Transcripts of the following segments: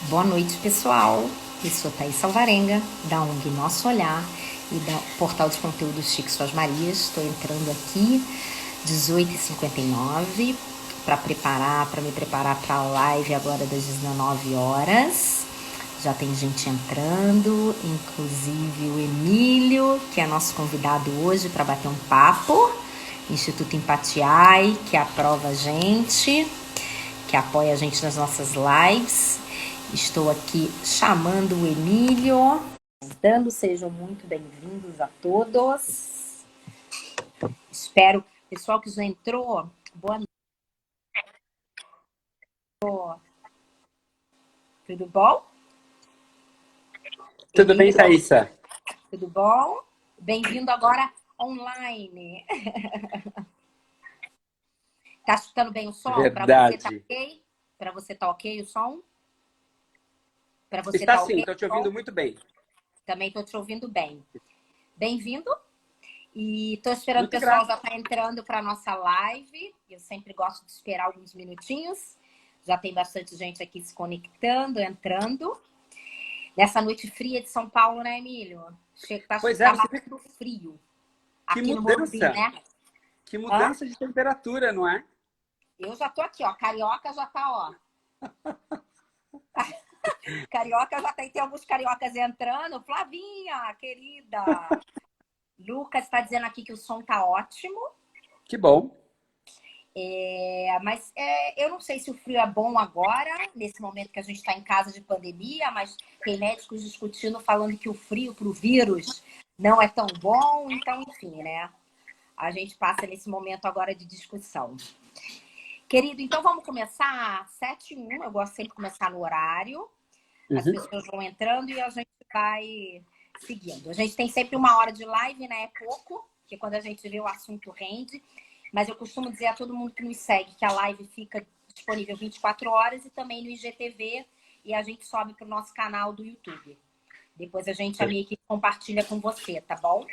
Boa noite, pessoal. Eu sou Thaís Salvarenga, da ONG Nosso Olhar e do portal de conteúdo Chique Suas Marias. Estou entrando aqui 18h59 para me preparar para a live agora das 19 horas. Já tem gente entrando, inclusive o Emílio, que é nosso convidado hoje para bater um papo. Instituto Empatiai, que aprova a gente, que apoia a gente nas nossas lives. Estou aqui chamando o Emílio. Sejam muito bem-vindos a todos. Espero, pessoal que já entrou, boa noite. Tudo bom? Tudo bem, Thaísa? Tudo bom? Bem-vindo agora online. Tá escutando bem o som? Para você tá ok? Para você tá ok o som? Para você Está tá sim, ok? estou te ouvindo muito bem. Também estou te ouvindo bem. Bem-vindo. E estou esperando Muito o pessoal grato. já estar entrando para a nossa live. Eu sempre gosto de esperar alguns minutinhos. Já tem bastante gente aqui se conectando, entrando. Nessa noite fria de São Paulo, né, Emílio? Pois é, Tá você vê batendo frio. que Aqui no Morumbi, mudança, né? que Hã? mudança de temperatura, não é? Eu já tô aqui, ó. Carioca já tá, ó. Carioca já tem alguns cariocas entrando. Flavinha, querida. Lucas está dizendo aqui que o som tá ótimo. Que bom. Mas eu não sei se o frio é bom agora, nesse momento que a gente está em casa de pandemia, mas tem médicos discutindo, falando que o frio para o vírus não é tão bom. Então, enfim, né? A gente passa nesse momento agora de discussão. Querido, então vamos começar 7h01. Eu gosto sempre de começar no horário. As Uhum. pessoas vão entrando e a gente vai seguindo. A gente tem sempre 1 hora de live, né? É pouco, porque quando a gente vê o assunto rende. Mas eu costumo dizer a todo mundo que nos segue que a live fica disponível 24 horas e também no IGTV, e a gente sobe para o nosso canal do YouTube. Depois a minha equipe compartilha com você, tá bom?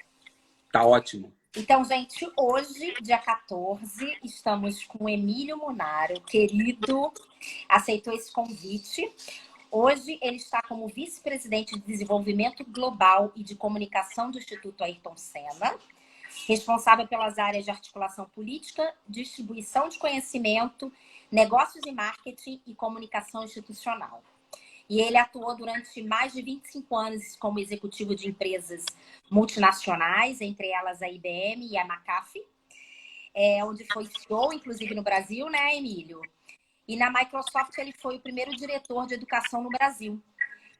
Tá ótimo. Então, gente, hoje, dia 14, estamos com o Emílio Munaro, querido, aceitou esse convite. Hoje ele está como vice-presidente de desenvolvimento global e de comunicação do Instituto Ayrton Senna, responsável pelas áreas de articulação política, distribuição de conhecimento, negócios e marketing e comunicação institucional. E ele atuou durante mais de 25 anos como executivo de empresas multinacionais, entre elas a IBM e a McAfee, onde foi CEO, inclusive no Brasil, né, Emílio? E na Microsoft ele foi o primeiro diretor de educação no Brasil.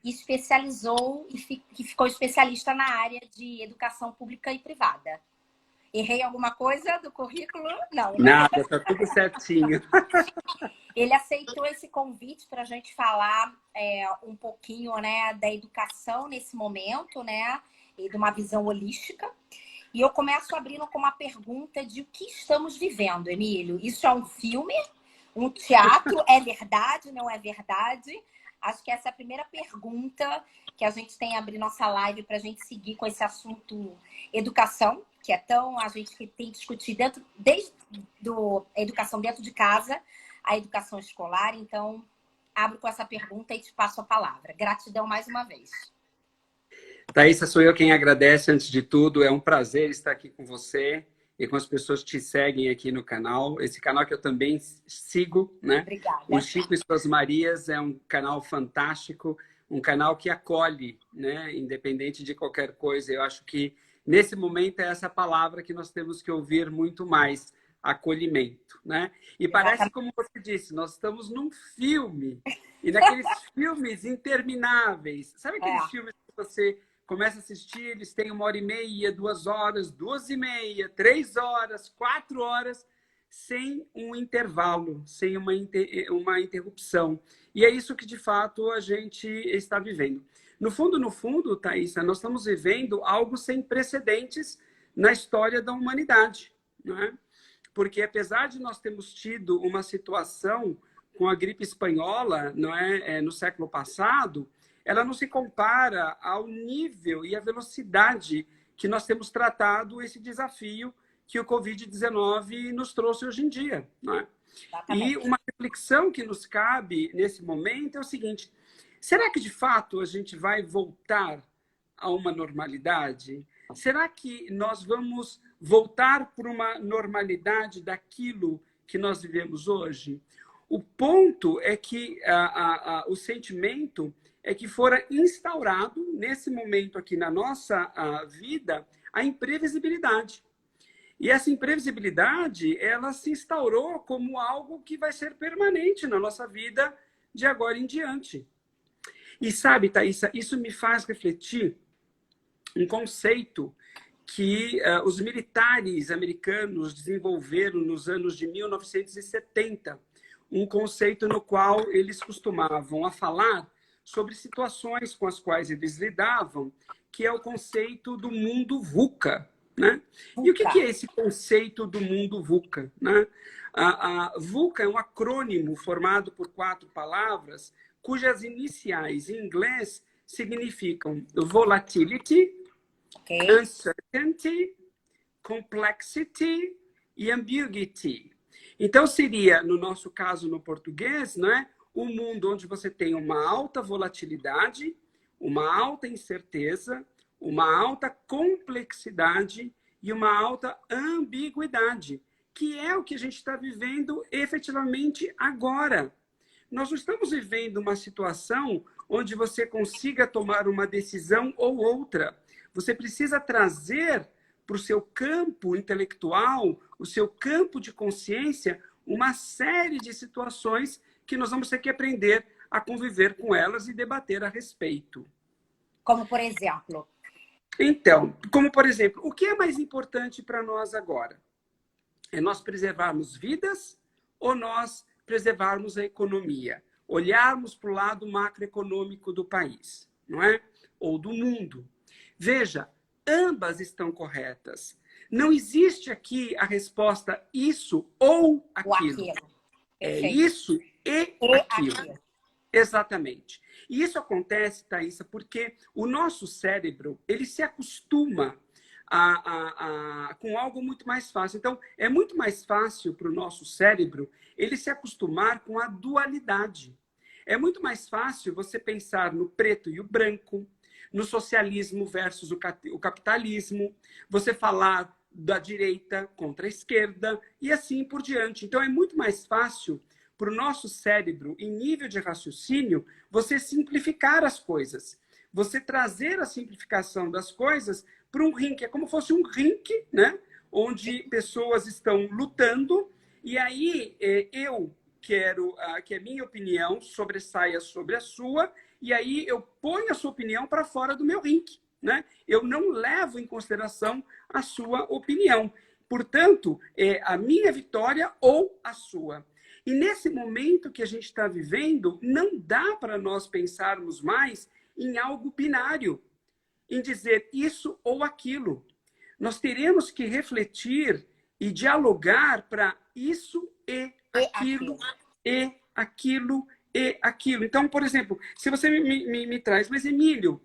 E especializou e ficou especialista na área de educação pública e privada. Errei alguma coisa do currículo? Não, né? Nada, tá tudo certinho. Ele aceitou esse convite para a gente falar um pouquinho, né, da educação nesse momento, né, e de uma visão holística. E eu começo abrindo com uma pergunta de o que estamos vivendo, Emílio. Isso é um filme? Um teatro? É verdade? Não é verdade? Acho que essa é a primeira pergunta que a gente tem a abrir nossa live para a gente seguir com esse assunto educação, que é tão a gente que tem discutido desde a educação dentro de casa, a educação escolar. Então, abro com essa pergunta e te passo a palavra. Gratidão mais uma vez. Thaísa, sou eu quem agradece antes de tudo. É um prazer estar aqui com você e com as pessoas que te seguem aqui no canal. Esse canal que eu também sigo, né? Obrigada. O Chico e Suas Marias é um canal fantástico, um canal que acolhe, né? Independente de qualquer coisa. Eu acho que nesse momento é essa palavra que nós temos que ouvir muito mais, acolhimento, né? E parece, como você disse, nós estamos num filme, e naqueles filmes intermináveis. Sabe aqueles filmes que você começa a assistir, eles têm 1h30, 2 horas, 2h30, 3 horas, 4 horas, sem um intervalo, sem uma interrupção. E é isso que, de fato, a gente está vivendo. No fundo, Thaísa, nós estamos vivendo algo sem precedentes na história da humanidade, não é? Porque, apesar de nós termos tido uma situação com a gripe espanhola, não é, no século passado, ela não se compara ao nível e à velocidade que nós temos tratado esse desafio que o Covid-19 nos trouxe hoje em dia, não é? E uma reflexão que nos cabe nesse momento é o seguinte: Será que, de fato, a gente vai voltar a uma normalidade? Será que nós vamos voltar para uma normalidade daquilo que nós vivemos hoje? O ponto é que o sentimento é que fora instaurado, nesse momento aqui na nossa vida, a imprevisibilidade. E essa imprevisibilidade, ela se instaurou como algo que vai ser permanente na nossa vida de agora em diante. E sabe, Thaisa, isso me faz refletir um conceito que os militares americanos desenvolveram nos anos de 1970, um conceito no qual eles costumavam a falar sobre situações com as quais eles lidavam, que é o conceito do mundo VUCA. Né? E o que é esse conceito do mundo VUCA? Né? A VUCA é um acrônimo formado por 4 palavras, cujas iniciais em inglês significam volatility, uncertainty, complexity e ambiguity. Então, seria, no nosso caso, no português, né, um mundo onde você tem uma alta volatilidade, uma alta incerteza, uma alta complexidade e uma alta ambiguidade, que é o que a gente está vivendo efetivamente agora. Nós não estamos vivendo uma situação onde você consiga tomar uma decisão ou outra. Você precisa trazer para o seu campo intelectual, o seu campo de consciência, uma série de situações que nós vamos ter que aprender a conviver com elas e debater a respeito. Como, por exemplo? Então, como por exemplo, o que é mais importante para nós agora? É nós preservarmos vidas ou nós preservarmos a economia? Olharmos para o lado macroeconômico do país, não é? Ou do mundo. Veja, ambas estão corretas. Não existe aqui a resposta isso ou aquilo. É isso e aquilo. Exatamente. E isso acontece, Thaisa, porque o nosso cérebro, ele se acostuma com algo muito mais fácil. Então, é muito mais fácil para o nosso cérebro ele se acostumar com a dualidade. É muito mais fácil você pensar no preto e o branco, no socialismo versus o capitalismo, você falar da direita contra a esquerda e assim por diante. Então, é muito mais fácil para o nosso cérebro, em nível de raciocínio, você simplificar as coisas. Você trazer a simplificação das coisas para um ringue. É como se fosse um ringue, né? Onde pessoas estão lutando e aí eu quero que a minha opinião sobressaia sobre a sua e aí eu ponho a sua opinião para fora do meu ringue. Né? Eu não levo em consideração a sua opinião. Portanto, é a minha vitória ou a sua. E nesse momento que a gente está vivendo, não dá para nós pensarmos mais em algo binário, em dizer isso ou aquilo. Nós teremos que refletir e dialogar para isso e aquilo, e aquilo, e aquilo. Então, por exemplo, se você me traz, mas Emílio,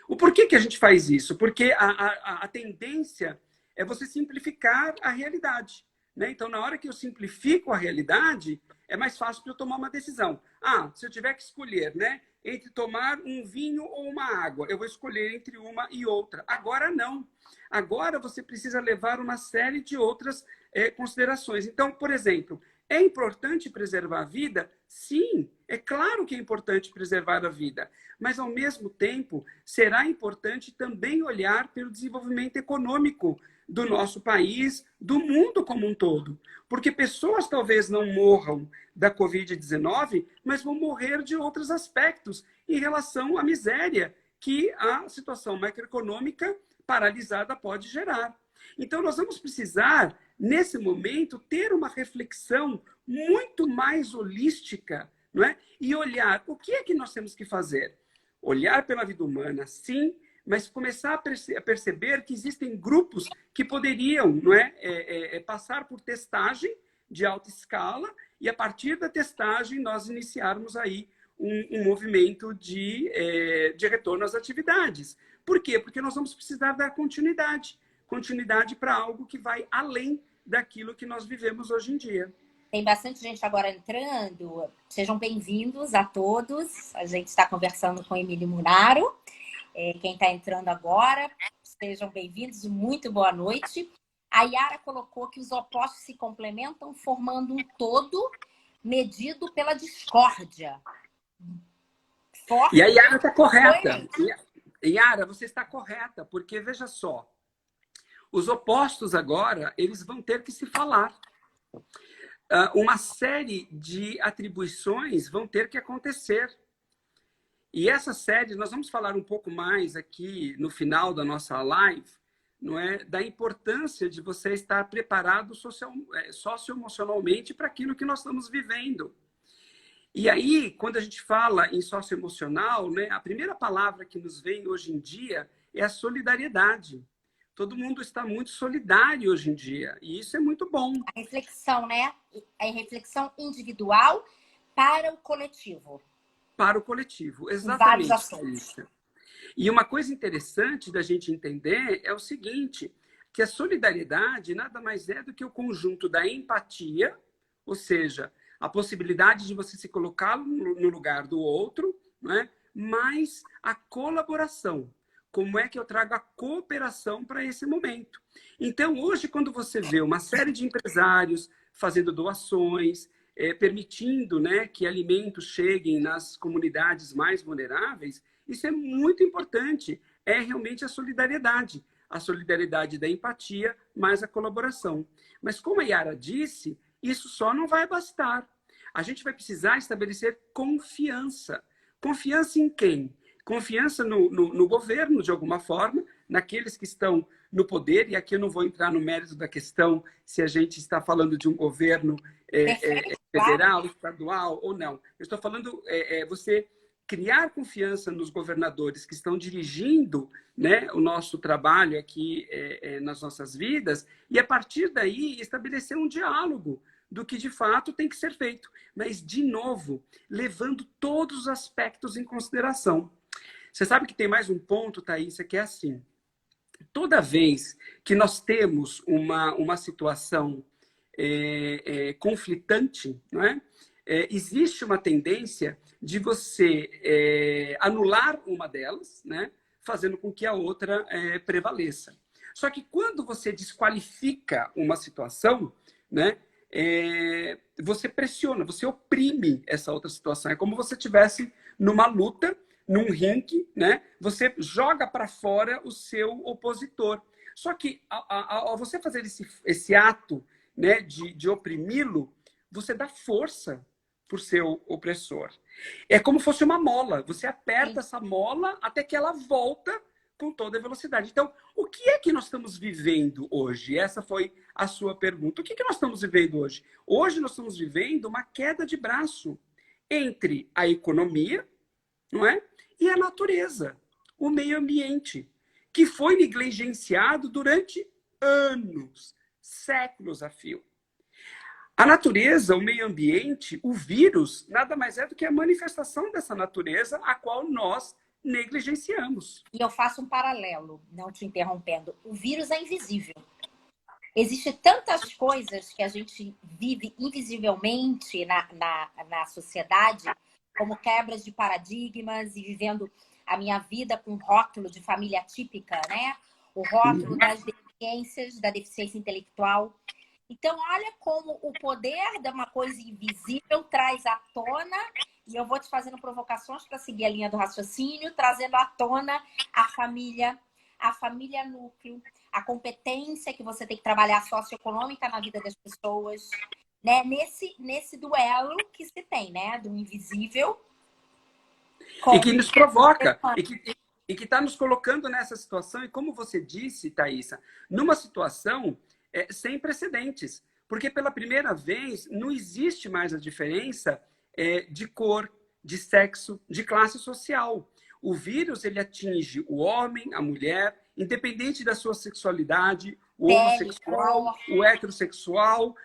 o porquê que a gente faz isso? Porque a tendência é você simplificar a realidade. Né? Então, na hora que eu simplifico a realidade, é mais fácil para eu tomar uma decisão. Se eu tiver que escolher, né, entre tomar um vinho ou uma água, eu vou escolher entre uma e outra. Agora, não. Agora, você precisa levar uma série de outras considerações. Então, por exemplo, é importante preservar a vida? Sim, é claro que é importante preservar a vida. Mas, ao mesmo tempo, será importante também olhar pelo desenvolvimento econômico do nosso país, do mundo como um todo. Porque pessoas talvez não morram da Covid-19, mas vão morrer de outros aspectos em relação à miséria que a situação macroeconômica paralisada pode gerar. Então, nós vamos precisar, nesse momento, ter uma reflexão muito mais holística, não é? E olhar o que é que nós temos que fazer. Olhar pela vida humana, sim, mas começar a perceber que existem grupos que poderiam, não é, passar por testagem de alta escala e, a partir da testagem, nós iniciarmos aí um movimento de retorno às atividades. Por quê? Porque nós vamos precisar dar continuidade para algo que vai além daquilo que nós vivemos hoje em dia. Tem bastante gente agora entrando. Sejam bem-vindos a todos. A gente está conversando com Emílio Munaro. Quem está entrando agora, sejam bem-vindos. Muito boa noite. A Yara colocou que os opostos se complementam formando um todo medido pela discórdia. E a Yara está correta. Yara, você está correta, porque veja só, os opostos agora, eles vão ter que se falar. Uma série de atribuições vão ter que acontecer. E essa série, nós vamos falar um pouco mais aqui no final da nossa live, não é, da importância de você estar preparado socioemocionalmente para aquilo que nós estamos vivendo. E aí, quando a gente fala em socioemocional, né, a primeira palavra que nos vem hoje em dia é a solidariedade. Todo mundo está muito solidário hoje em dia, e isso é muito bom. A reflexão, né? É reflexão individual para o coletivo. Para o coletivo, exatamente. Vários assuntos. E uma coisa interessante da gente entender é o seguinte, que a solidariedade nada mais é do que o conjunto da empatia, ou seja, a possibilidade de você se colocar no lugar do outro, né? Mais a colaboração. Como é que eu trago a cooperação para esse momento? Então, hoje, quando você vê uma série de empresários fazendo doações, permitindo, né, que alimentos cheguem nas comunidades mais vulneráveis, isso é muito importante. É realmente a solidariedade da empatia mais a colaboração. Mas, como a Yara disse, isso só não vai bastar. A gente vai precisar estabelecer confiança. Confiança em quem? Confiança no governo, de alguma forma, naqueles que estão no poder, e aqui eu não vou entrar no mérito da questão se a gente está falando de um governo federal, estadual ou não. Eu estou falando você criar confiança nos governadores que estão dirigindo, né, o nosso trabalho aqui nas nossas vidas, e a partir daí estabelecer um diálogo do que de fato tem que ser feito. Mas, de novo, levando todos os aspectos em consideração. Você sabe que tem mais um ponto, Thaísa, que é assim. Toda vez que nós temos uma situação conflitante, não é? Existe uma tendência de você anular uma delas, né? Fazendo com que a outra prevaleça. Só que quando você desqualifica uma situação, né? Você pressiona, você oprime essa outra situação. É como se você estivesse numa luta, num ringue, né? Você joga para fora o seu opositor. Só que ao você fazer esse ato, né, de oprimi-lo, você dá força para o seu opressor. É como se fosse uma mola. Você aperta essa mola até que ela volta com toda a velocidade. Então, o que é que nós estamos vivendo hoje? Essa foi a sua pergunta. O que é que nós estamos vivendo hoje? Hoje nós estamos vivendo uma queda de braço entre a economia, não é? E a natureza, o meio ambiente, que foi negligenciado durante anos, séculos a fio. A natureza, o meio ambiente, o vírus, nada mais é do que a manifestação dessa natureza a qual nós negligenciamos. E eu faço um paralelo, não te interrompendo. O vírus é invisível. Existem tantas coisas que a gente vive invisivelmente na sociedade, como quebras de paradigmas e vivendo a minha vida com rótulo de família típica, né? O rótulo das deficiências, da deficiência intelectual. Então, olha como o poder de uma coisa invisível traz à tona, e eu vou te fazendo provocações para seguir a linha do raciocínio, trazendo à tona a família núcleo, a competência que você tem que trabalhar socioeconômica na vida das pessoas, né? Nesse duelo que se tem, né? Do invisível. E que nos provoca, e que está nos colocando nessa situação, e como você disse, Thaísa, numa situação sem precedentes. Porque pela primeira vez não existe mais a diferença de cor, de sexo, de classe social. O vírus ele atinge o homem, a mulher, independente da sua sexualidade, o homossexual, o heterossexual,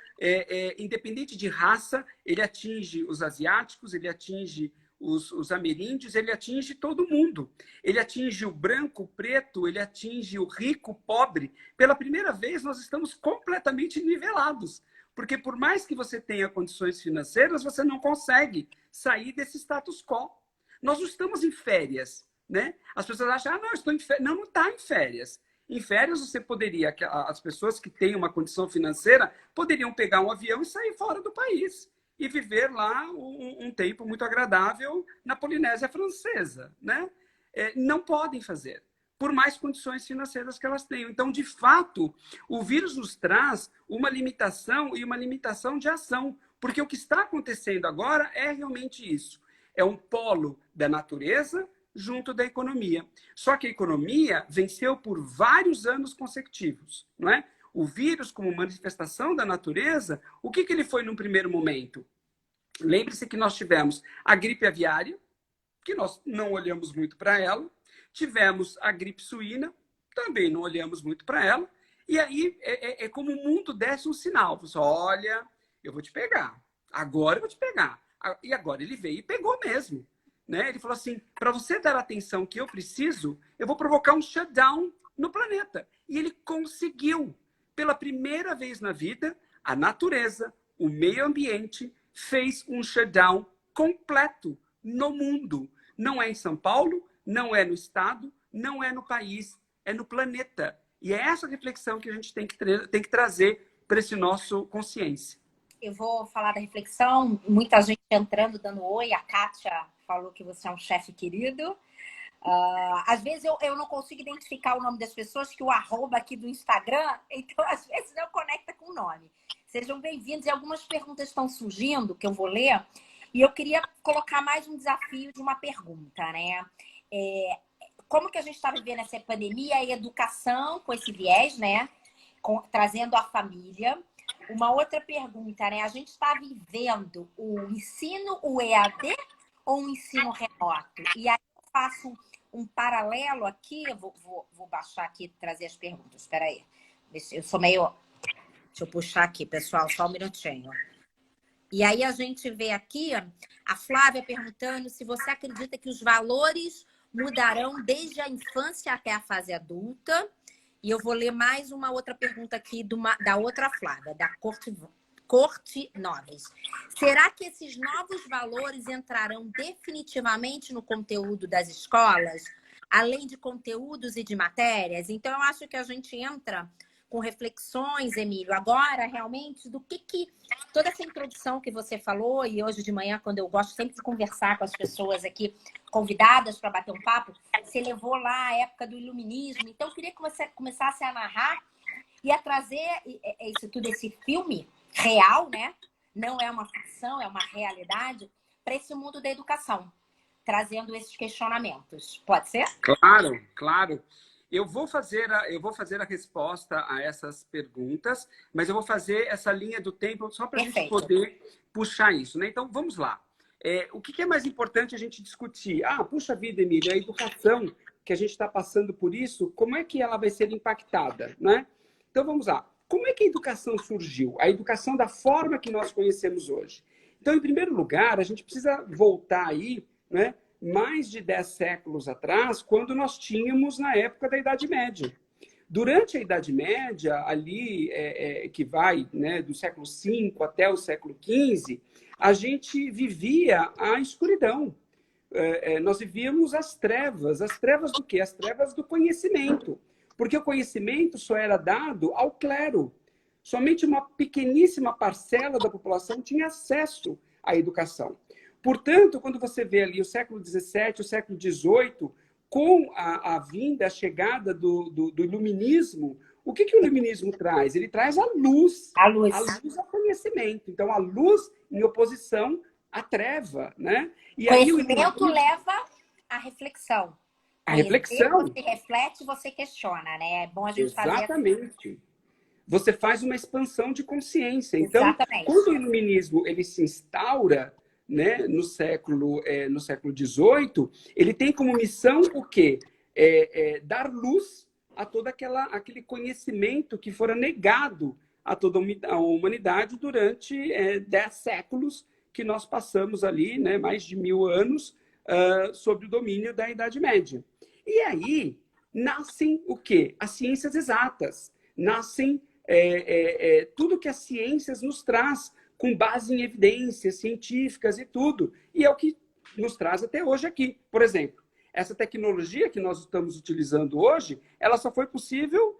independente de raça, ele atinge os asiáticos, ele atinge os ameríndios, ele atinge todo mundo. Ele atinge o branco, o preto, ele atinge o rico, o pobre. Pela primeira vez, nós estamos completamente nivelados. Porque por mais que você tenha condições financeiras, você não consegue sair desse status quo. Nós não estamos em férias, né? As pessoas acham, ah, não, estou em férias. Não, não está em férias. Em férias você poderia, as pessoas que têm uma condição financeira poderiam pegar um avião e sair fora do país e viver lá um tempo muito agradável na Polinésia Francesa, né? Não podem fazer, por mais condições financeiras que elas tenham. Então, de fato, o vírus nos traz uma limitação e uma limitação de ação, porque o que está acontecendo agora é realmente isso. É um polo da natureza junto da economia. Só que a economia venceu por vários anos consecutivos, não é? O vírus, como manifestação da natureza, o que ele foi num primeiro momento? Lembre-se que nós tivemos a gripe aviária, que nós não olhamos muito para ela, tivemos a gripe suína, também não olhamos muito para ela, e aí é como o mundo desse um sinal. Você, olha, eu vou te pegar, agora eu vou te pegar. E agora ele veio e pegou mesmo. Né? Ele falou assim, para você dar a atenção que eu preciso, eu vou provocar um shutdown no planeta. E ele conseguiu. Pela primeira vez na vida, a natureza, o meio ambiente, fez um shutdown completo no mundo. Não é em São Paulo, não é no estado, não é no país, é no planeta. E é essa reflexão que a gente tem que trazer para esse nosso consciência. Eu vou falar da reflexão, muita gente entrando, dando oi. A Kátia falou que você é um chefe querido. Às vezes eu não consigo identificar o nome das pessoas, que o arroba aqui do Instagram, então às vezes não conecta com o nome. Sejam bem-vindos. E algumas perguntas estão surgindo, que eu vou ler. E eu queria colocar mais um desafio de uma pergunta, né? Como que a gente está vivendo essa pandemia e educação com esse viés, né? Trazendo a família. Uma outra pergunta, né? A gente está vivendo o ensino, o EAD ou o ensino remoto? E aí eu faço um paralelo aqui, eu vou baixar aqui e trazer as perguntas. Espera aí. Eu sou meio... Deixa eu puxar aqui, pessoal, só um minutinho. E aí a gente vê aqui a Flávia perguntando se você acredita que os valores mudarão desde a infância até a fase adulta. E eu vou ler mais uma outra pergunta aqui da outra Flávia, da Corte Noves. Será que esses novos valores entrarão definitivamente no conteúdo das escolas, além de conteúdos e de matérias? Então, eu acho que a gente entra com reflexões, Emílio, agora, realmente, do que toda essa introdução que você falou, e hoje de manhã, quando eu gosto sempre de conversar com as pessoas aqui, convidadas para bater um papo, você levou lá a época do iluminismo. Então, eu queria que você começasse a narrar e a trazer isso tudo, esse filme real, né? Não é uma ficção, é uma realidade, para esse mundo da educação, trazendo esses questionamentos. Pode ser? Claro, claro. Eu vou fazer a resposta a essas perguntas, mas eu vou fazer essa linha do tempo só para a gente poder puxar isso, né? Então, vamos lá. O que é mais importante a gente discutir? Puxa vida, Emília, a educação que a gente está passando por isso, como é que ela vai ser impactada, né? Então, vamos lá. Como é que a educação surgiu? A educação da forma que nós conhecemos hoje. Então, em primeiro lugar, a gente precisa voltar aí, né? Mais de 10 séculos atrás, quando nós tínhamos na época da Idade Média. Durante a Idade Média, ali que vai, né, do século V até o século XV, a gente vivia a escuridão. Nós vivíamos as trevas. As trevas do quê? As trevas do conhecimento. Porque o conhecimento só era dado ao clero. Somente uma pequeníssima parcela da população tinha acesso à educação. Portanto, quando você vê ali o século XVII, o século XVIII, com a vinda, a chegada do iluminismo, o que o iluminismo traz? Ele traz a luz. A luz ao conhecimento. Então, a luz em oposição à treva, né? E conhecimento aí, leva à reflexão. A reflexão. Você reflete, você questiona, né? É bom a gente fazer... Exatamente. Você faz uma expansão de consciência. Então, exatamente. Quando o iluminismo ele se instaura, né, no século XVIII, ele tem como missão o quê? Dar luz a todo aquele conhecimento que fora negado a toda a humanidade durante 10 séculos que nós passamos ali, né, mais de 1000 anos, sob o domínio da Idade Média. E aí nascem o quê? As ciências exatas, nascem tudo que as ciências nos traz, com base em evidências científicas e tudo. E é o que nos traz até hoje aqui. Por exemplo, essa tecnologia que nós estamos utilizando hoje, ela só foi possível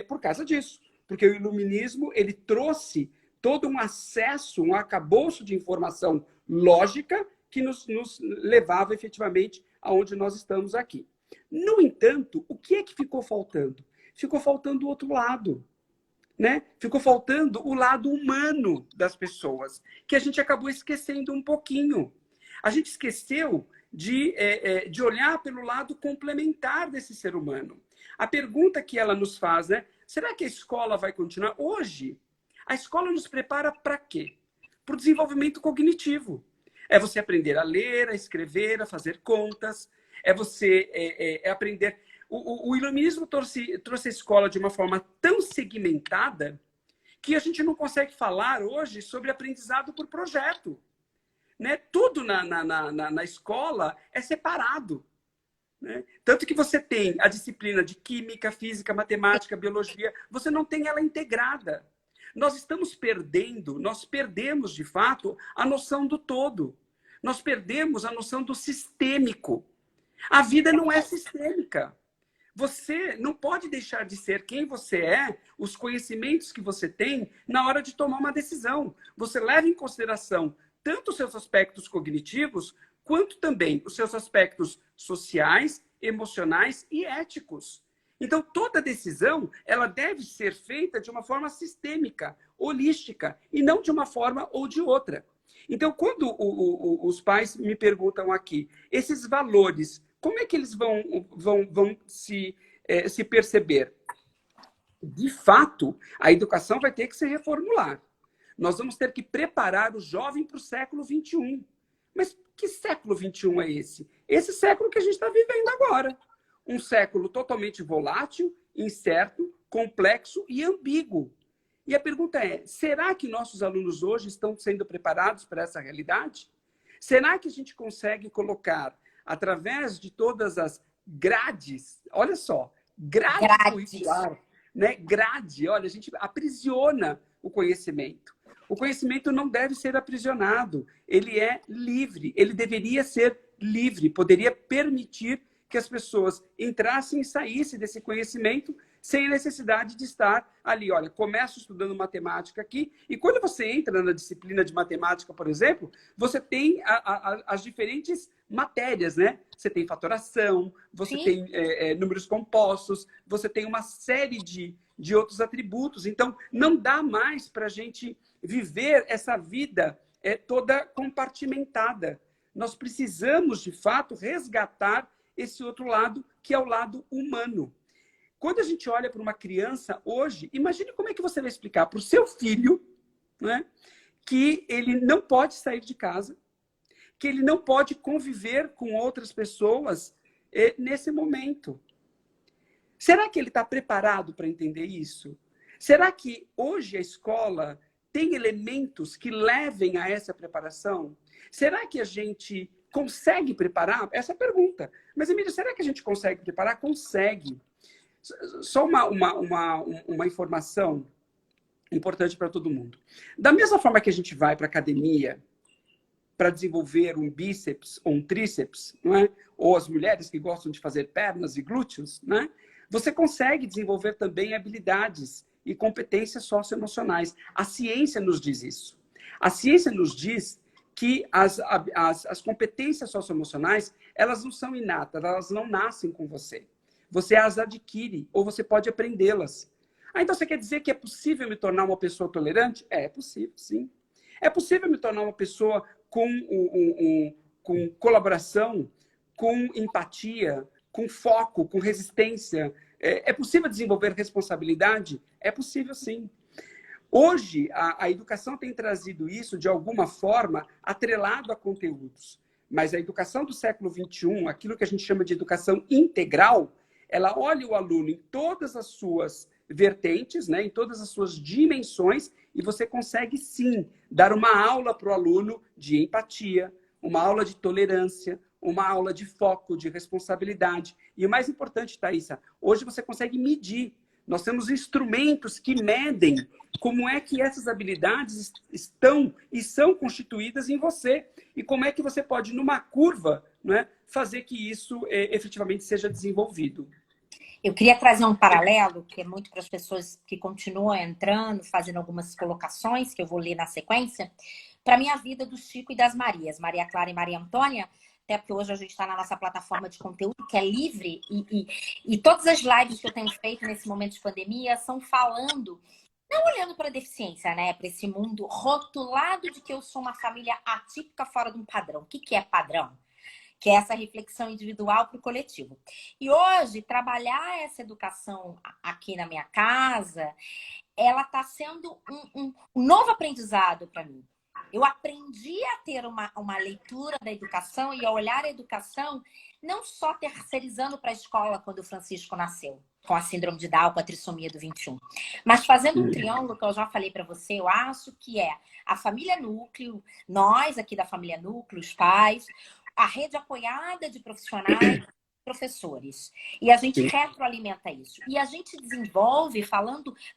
por causa disso. Porque o iluminismo, ele trouxe todo um acesso, um arcabouço de informação lógica que nos levava efetivamente aonde nós estamos aqui. No entanto, o que é que ficou faltando? Ficou faltando o outro lado, né? Ficou faltando o lado humano das pessoas, que a gente acabou esquecendo um pouquinho. A gente esqueceu de olhar pelo lado complementar desse ser humano. A pergunta que ela nos faz, né? Será que a escola vai continuar? Hoje, a escola nos prepara para quê? Para o desenvolvimento cognitivo. É você aprender a ler, a escrever, a fazer contas, é você aprender. O iluminismo trouxe a escola de uma forma tão segmentada que a gente não consegue falar hoje sobre aprendizado por projeto. Né? Tudo na escola é separado. Né? Tanto que você tem a disciplina de química, física, matemática, biologia, você não tem ela integrada. Nós perdemos, de fato, a noção do todo. Nós perdemos a noção do sistêmico. A vida não é sistêmica. Você não pode deixar de ser quem você é, os conhecimentos que você tem, na hora de tomar uma decisão. Você leva em consideração tanto os seus aspectos cognitivos, quanto também os seus aspectos sociais, emocionais e éticos. Então, toda decisão, ela deve ser feita de uma forma sistêmica, holística, e não de uma forma ou de outra. Então, quando os pais me perguntam aqui, esses valores, como é que eles vão se perceber? De fato, a educação vai ter que se reformular. Nós vamos ter que preparar o jovem para o século XXI. Mas que século XXI é esse? Esse século que a gente está vivendo agora. Um século totalmente volátil, incerto, complexo e ambíguo. E a pergunta é, será que nossos alunos hoje estão sendo preparados para essa realidade? Será que a gente consegue colocar, através de todas as grades, olha só, grade curricular, né? Grade, olha, a gente aprisiona o conhecimento. O conhecimento não deve ser aprisionado, ele é livre, ele deveria ser livre, poderia permitir que as pessoas entrassem e saíssem desse conhecimento sem a necessidade de estar ali. Olha, começo estudando matemática aqui, e quando você entra na disciplina de matemática, por exemplo, você tem as diferentes matérias, né? Você tem fatoração, você Sim. tem números compostos, você tem uma série de outros atributos. Então, não dá mais para a gente viver essa vida toda compartimentada. Nós precisamos, de fato, resgatar esse outro lado, que é o lado humano. Quando a gente olha para uma criança hoje, imagine como é que você vai explicar para o seu filho, né, que ele não pode sair de casa, que ele não pode conviver com outras pessoas nesse momento. Será que ele está preparado para entender isso? Será que hoje a escola tem elementos que levem a essa preparação? Será que a gente consegue preparar? Essa é a pergunta. Mas, Emília, será que a gente consegue preparar? Consegue. Só uma informação importante para todo mundo. Da mesma forma que a gente vai para a academia para desenvolver um bíceps ou um tríceps, não é? Ou as mulheres que gostam de fazer pernas e glúteos, né? Você consegue desenvolver também habilidades e competências socioemocionais. A ciência nos diz isso. A ciência nos diz que as competências socioemocionais, elas não são inatas, elas não nascem com você. Você as adquire ou você pode aprendê-las. Então você quer dizer que é possível me tornar uma pessoa tolerante? É possível, sim. É possível me tornar uma pessoa com colaboração, com empatia, com foco, com resistência. É possível desenvolver responsabilidade? É possível, sim. Hoje, a educação tem trazido isso, de alguma forma, atrelado a conteúdos. Mas a educação do século XXI, aquilo que a gente chama de educação integral, ela olha o aluno em todas as suas vertentes, né, em todas as suas dimensões, e você consegue, sim, dar uma aula para o aluno de empatia, uma aula de tolerância, uma aula de foco, de responsabilidade. E o mais importante, Thaísa, hoje você consegue medir. Nós temos instrumentos que medem como é que essas habilidades estão e são constituídas em você. E como é que você pode, numa curva, né, fazer que isso efetivamente seja desenvolvido. Eu queria trazer um paralelo, que é muito para as pessoas que continuam entrando, fazendo algumas colocações, que eu vou ler na sequência, para a minha vida do Chico e das Marias, Maria Clara e Maria Antônia, até porque hoje a gente está na nossa plataforma de conteúdo, que é livre, e todas as lives que eu tenho feito nesse momento de pandemia são falando, não olhando para a deficiência, né? Para esse mundo rotulado de que eu sou uma família atípica fora de um padrão. O que é padrão? Que é essa reflexão individual para o coletivo. E hoje, trabalhar essa educação aqui na minha casa, ela está sendo um novo aprendizado para mim. Eu aprendi a ter uma leitura da educação e a olhar a educação não só terceirizando para a escola quando o Francisco nasceu, com a síndrome de Down, com a trissomia do 21, mas fazendo um triângulo que eu já falei para você, eu acho que é a família núcleo, nós aqui da família núcleo, os pais, a rede apoiada de profissionais, professores. E a gente retroalimenta isso. E a gente desenvolve,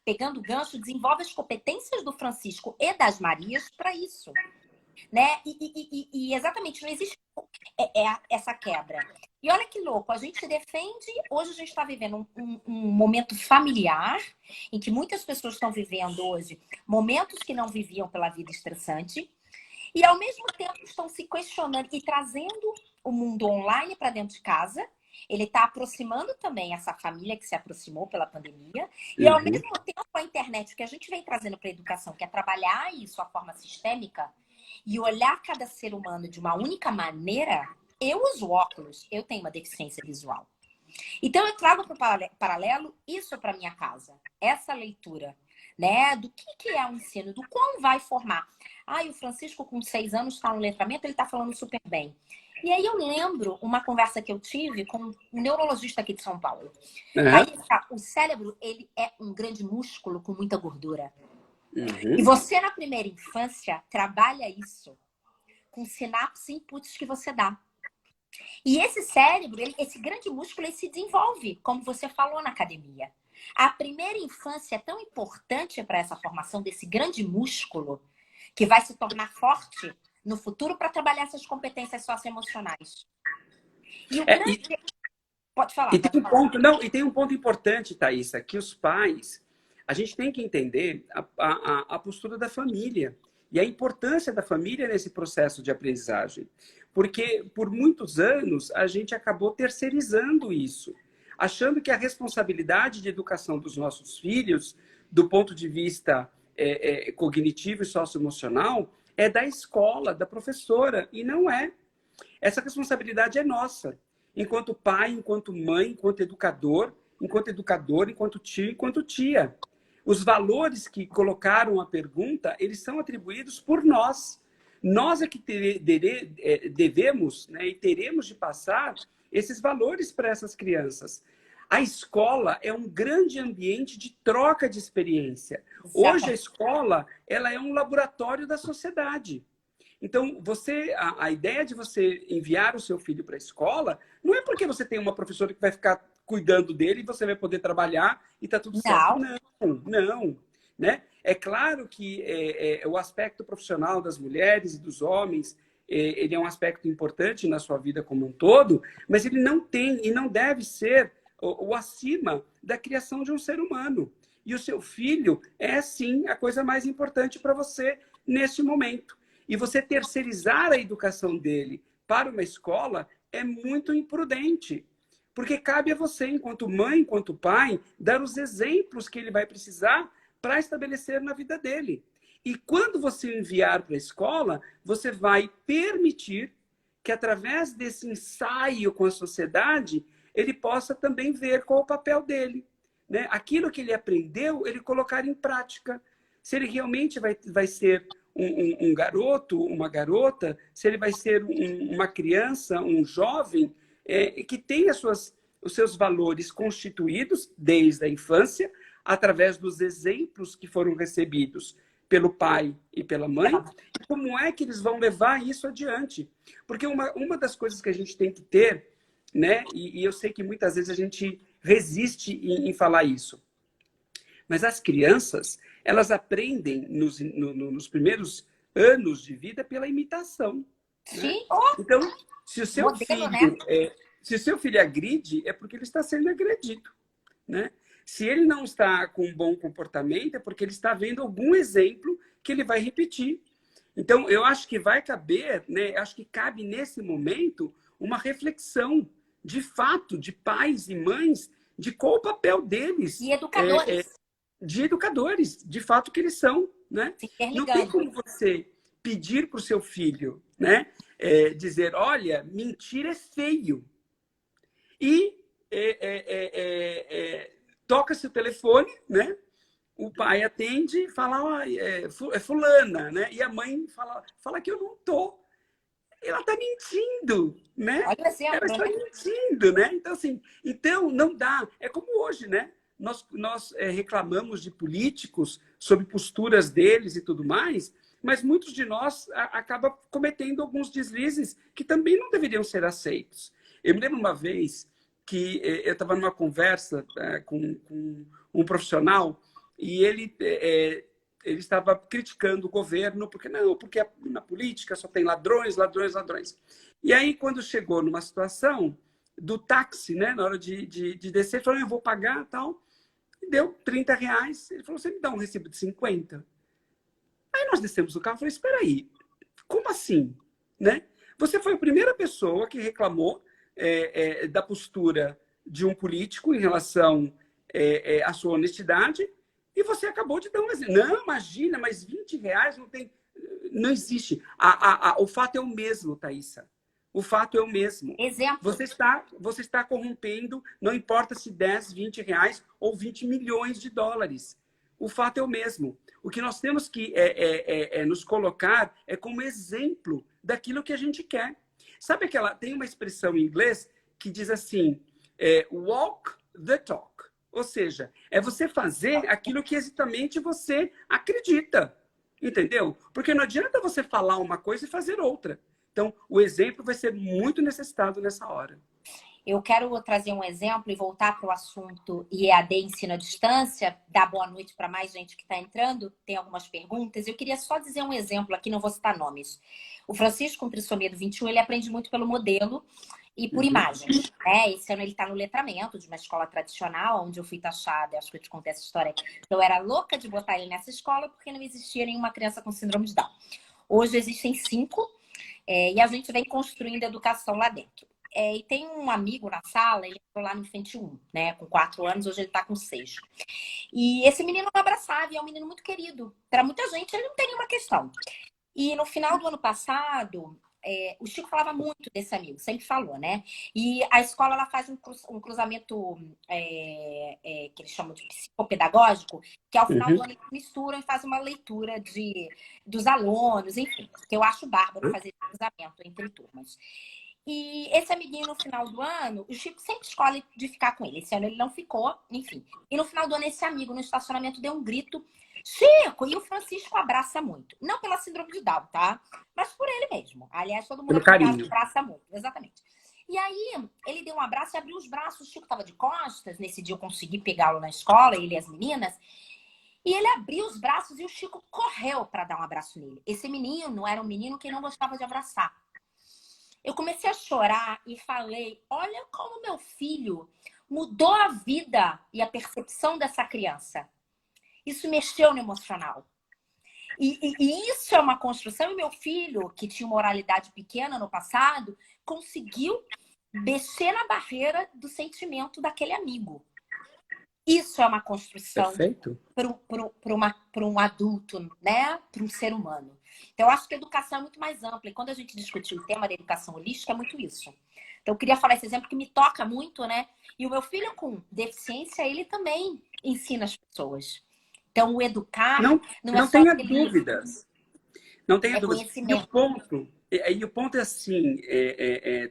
pegando o gancho, desenvolve as competências do Francisco e das Marias para isso. Né? E exatamente, não existe essa quebra. E olha que louco, a gente defende, hoje a gente está vivendo um momento familiar, em que muitas pessoas estão vivendo hoje momentos que não viviam pela vida estressante, e ao mesmo tempo estão se questionando e trazendo o mundo online para dentro de casa. Ele está aproximando também essa família que se aproximou pela pandemia. E ao mesmo tempo a internet, o que a gente vem trazendo para a educação, que é trabalhar isso de forma sistêmica e olhar cada ser humano de uma única maneira. Eu uso óculos, eu tenho uma deficiência visual. Então eu trago para o paralelo isso para minha casa. Essa leitura, né? Do que é o ensino, do quão vai formar. O Francisco, com 6 anos, está no letramento, ele está falando super bem. E aí eu lembro uma conversa que eu tive com um neurologista aqui de São Paulo. Aí, o cérebro, ele é um grande músculo com muita gordura. E você, na primeira infância, trabalha isso com sinapses e inputs que você dá. E esse cérebro, esse grande músculo, ele se desenvolve, como você falou na academia. A primeira infância é tão importante para essa formação desse grande músculo que vai se tornar forte no futuro para trabalhar essas competências socioemocionais. E o grande... Pode falar. E tem um ponto, não, e tem um ponto importante, Thaisa, que os pais, a gente tem que entender a postura da família e a importância da família nesse processo de aprendizagem. Porque por muitos anos a gente acabou terceirizando isso, achando que a responsabilidade de educação dos nossos filhos, do ponto de vista cognitivo e socioemocional, é da escola, da professora, e não é. Essa responsabilidade é nossa, enquanto pai, enquanto mãe, enquanto educador, enquanto tio, enquanto tia. Os valores que colocaram a pergunta, eles são atribuídos por nós. Nós é que devemos, né, e teremos de passar esses valores para essas crianças. A escola é um grande ambiente de troca de experiência. Hoje a escola, ela é um laboratório da sociedade. Então, a ideia de você enviar o seu filho para a escola não é porque você tem uma professora que vai ficar cuidando dele e você vai poder trabalhar e está tudo certo. Não. Né? É claro que o aspecto profissional das mulheres e dos homens, ele é um aspecto importante na sua vida como um todo, mas ele não tem e não deve ser o acima da criação de um ser humano. E o seu filho é, sim, a coisa mais importante para você neste momento. E você terceirizar a educação dele para uma escola é muito imprudente. Porque cabe a você, enquanto mãe, enquanto pai, dar os exemplos que ele vai precisar para estabelecer na vida dele. E quando você enviar para a escola, você vai permitir que, através desse ensaio com a sociedade, ele possa também ver qual é o papel dele. Né? Aquilo que ele aprendeu, ele colocar em prática. Se ele realmente vai ser um garoto, uma garota, se ele vai ser uma criança, um jovem, que tem os seus valores constituídos desde a infância, através dos exemplos que foram recebidos pelo pai e pela mãe, e como é que eles vão levar isso adiante. Porque uma das coisas que a gente tem que ter, né, e eu sei que muitas vezes a gente resiste em falar isso, Mas as crianças, elas aprendem nos primeiros anos de vida pela imitação. Né? Sim, oh, Então, se o seu modelo, né? filho agride, é porque ele está sendo agredido. Né? Se ele não está com um bom comportamento, é porque ele está vendo algum exemplo que ele vai repetir. Então, eu acho que vai caber, né? Acho que cabe nesse momento uma reflexão, de fato, de pais e mães, de qual o papel deles. E educadores. De educadores, de fato que eles são. Né? Se Não tem interligando. como você pedir para o seu filho, né? Dizer, olha, mentir é feio. E toca-se o telefone, né? O pai atende e fala, é fulana, né? E a mãe fala que eu não tô. Ela está mentindo, né? Olha o exemplo, Ela está né? mentindo, né? Então, assim, não dá. É como hoje, né? Nós reclamamos de políticos sobre posturas deles e tudo mais, mas muitos de nós acabam cometendo alguns deslizes que também não deveriam ser aceitos. Eu me lembro uma vez que eu estava numa conversa com um profissional e ele estava criticando o governo, porque na política só tem ladrões, ladrões, ladrões. E aí, quando chegou numa situação do táxi, né, na hora de descer, ele falou, eu vou pagar tal. E deu R$30. Ele falou, você me dá um recibo de 50? Aí nós descemos do carro e falei, espera aí, como assim? Né? Você foi a primeira pessoa que reclamou da postura de um político em relação à sua honestidade, e você acabou de dar um exemplo. Não, imagina, mas R$20 não tem. Não existe. O fato é o mesmo, Thaisa. O fato é o mesmo. Exemplo. Você está corrompendo, não importa se 10, R$20 ou 20 milhões de dólares. O fato é o mesmo. O que nós temos que nos colocar é como exemplo daquilo que a gente quer. Sabe tem uma expressão em inglês que diz assim, walk the talk. Ou seja, é você fazer aquilo que exatamente você acredita. Entendeu? Porque não adianta você falar uma coisa e fazer outra. Então, o exemplo vai ser muito necessitado nessa hora. Eu quero trazer um exemplo e voltar para o assunto EAD, ensino à distância, dar boa noite para mais gente que está entrando, tem algumas perguntas. Eu queria só dizer um exemplo aqui, não vou citar nomes. O Francisco, com trissomia do 21, ele aprende muito pelo modelo e por imagens. Né? Esse ano ele está no letramento de uma escola tradicional, onde eu fui taxada, acho que eu te contei essa história, eu era louca de botar ele nessa escola porque não existia nenhuma criança com síndrome de Down. Hoje existem 5 e a gente vem construindo educação lá dentro. E tem um amigo na sala, ele entrou lá no Infantil 1, né? Com 4 anos, hoje ele tá com 6. E esse menino me abraçava, e é um menino muito querido. Para muita gente, ele não tem nenhuma questão. E no final do ano passado, o Chico falava muito desse amigo, sempre falou, né? E a escola, ela faz um cruzamento que eles chamam de psicopedagógico, que ao final do ano eles misturam e fazem uma leitura dos alunos, enfim. Que eu acho bárbaro fazer esse cruzamento entre turmas. E esse amiguinho, no final do ano, o Chico sempre escolhe de ficar com ele. Esse ano ele não ficou, enfim. E no final do ano, esse amigo no estacionamento deu um grito, Chico! E o Francisco abraça muito. Não pela síndrome de Down, tá? Mas por ele mesmo. Aliás, todo mundo abraça muito. Exatamente. E aí, ele deu um abraço e abriu os braços. O Chico tava de costas. Nesse dia eu consegui pegá-lo na escola, ele e as meninas. E ele abriu os braços e o Chico correu para dar um abraço nele. Esse menino era um menino que não gostava de abraçar. Eu comecei a chorar e falei, olha como meu filho mudou a vida e a percepção dessa criança. Isso mexeu no emocional. E isso é uma construção. E meu filho, que tinha uma oralidade pequena no passado, conseguiu descer na barreira do sentimento daquele amigo. Isso é uma construção para um adulto, né? Para um ser humano. Então, eu acho que a educação é muito mais ampla. E quando a gente discutiu o tema da educação holística, é muito isso. Então, eu queria falar esse exemplo que me toca muito, né? E o meu filho com deficiência, ele também ensina as pessoas. Então, o educar não é só tenha dúvidas. Não tenha dúvidas. Conhecimento. E o ponto é assim,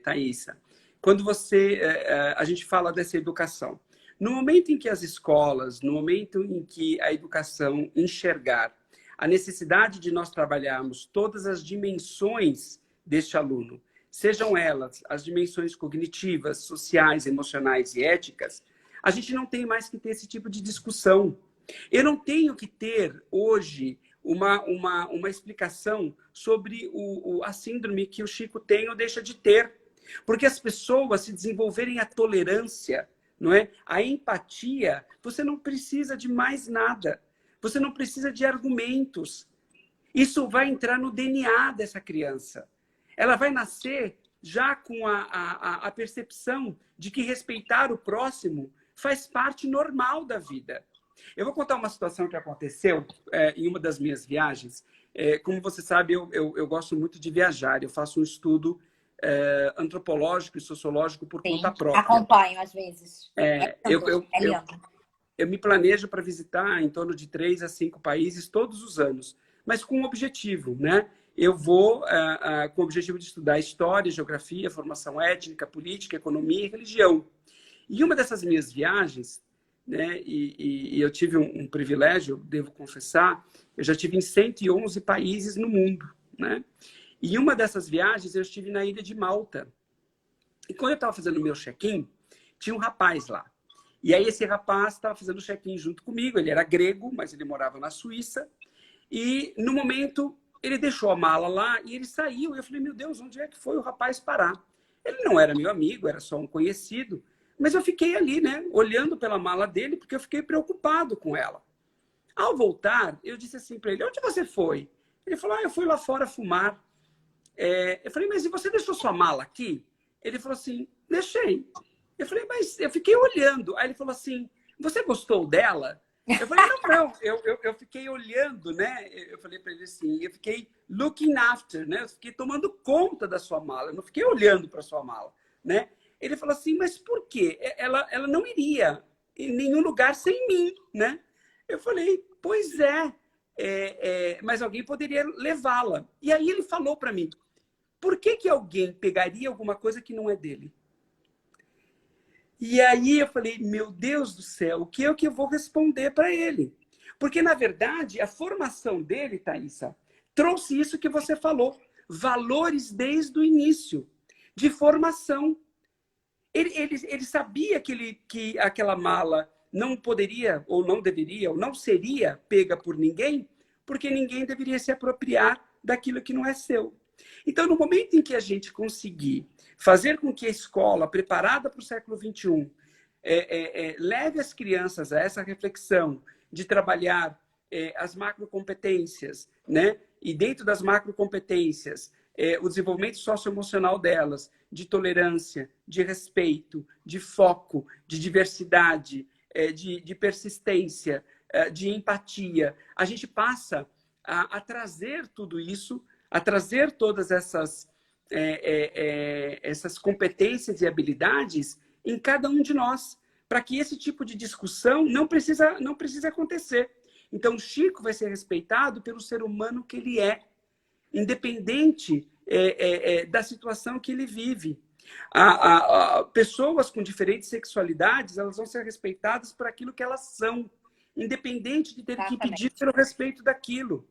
Thaisa, quando a gente fala dessa educação, no momento em que as escolas, no momento em que a educação enxergar a necessidade de nós trabalharmos todas as dimensões deste aluno, sejam elas as dimensões cognitivas, sociais, emocionais e éticas, a gente não tem mais que ter esse tipo de discussão. Eu não tenho que ter hoje uma explicação sobre a síndrome que o Chico tem ou deixa de ter. Porque as pessoas se desenvolverem a tolerância, não é? A empatia, você não precisa de mais nada. Você não precisa de argumentos. Isso vai entrar no DNA dessa criança. Ela vai nascer já com a percepção de que respeitar o próximo faz parte normal da vida. Eu vou contar uma situação que aconteceu em uma das minhas viagens. Como você sabe, eu gosto muito de viajar. Eu faço um estudo antropológico e sociológico por conta própria. Acompanho às vezes. Eu me planejo para visitar em torno de 3 a 5 países todos os anos, mas com um objetivo, né? Eu vou com o objetivo de estudar história, geografia, formação étnica, política, economia e religião. E uma dessas minhas viagens, né, e eu tive um privilégio, devo confessar, eu já estive em 111 países no mundo, né? E uma dessas viagens eu estive na ilha de Malta. E quando eu estava fazendo o meu check-in, tinha um rapaz lá. E aí esse rapaz estava fazendo o check-in junto comigo. Ele era grego, mas ele morava na Suíça. E no momento ele deixou a mala lá e ele saiu. E eu falei, meu Deus, onde é que foi o rapaz parar? Ele não era meu amigo, era só um conhecido. Mas eu fiquei ali, né, olhando pela mala dele, porque eu fiquei preocupado com ela. Ao voltar, eu disse assim para ele, onde você foi? Ele falou, eu fui lá fora fumar. Eu falei, mas e você deixou sua mala aqui? Ele falou assim, deixei. Eu falei, mas eu fiquei olhando. Aí ele falou assim, você gostou dela? Eu falei, não. Eu fiquei olhando, né? Eu falei para ele assim, eu fiquei looking after, né? Eu fiquei tomando conta da sua mala. Eu não fiquei olhando para sua mala, né? Ele falou assim, mas por quê? Ela não iria em nenhum lugar sem mim, né? Eu falei, pois mas alguém poderia levá-la. E aí ele falou para mim, por que alguém pegaria alguma coisa que não é dele? E aí eu falei, meu Deus do céu, o que é que eu vou responder para ele? Porque, na verdade, a formação dele, Thaisa, trouxe isso que você falou, valores desde o início, de formação. Ele sabia que aquela mala não poderia, ou não deveria, ou não seria pega por ninguém, porque ninguém deveria se apropriar daquilo que não é seu. Então, no momento em que a gente conseguir fazer com que a escola, preparada para o século XXI, leve as crianças a essa reflexão de trabalhar as macrocompetências, né? E dentro das macrocompetências, o desenvolvimento socioemocional delas, de tolerância, de respeito, de foco, de diversidade, de persistência, de empatia, a gente passa a trazer tudo isso, a trazer todas essas competências e habilidades em cada um de nós, para que esse tipo de discussão não precise acontecer. Então, o Chico vai ser respeitado pelo ser humano que ele é, independente da situação que ele vive. Pessoas com diferentes sexualidades, elas vão ser respeitadas por aquilo que elas são, independente de ter que pedir pelo respeito daquilo.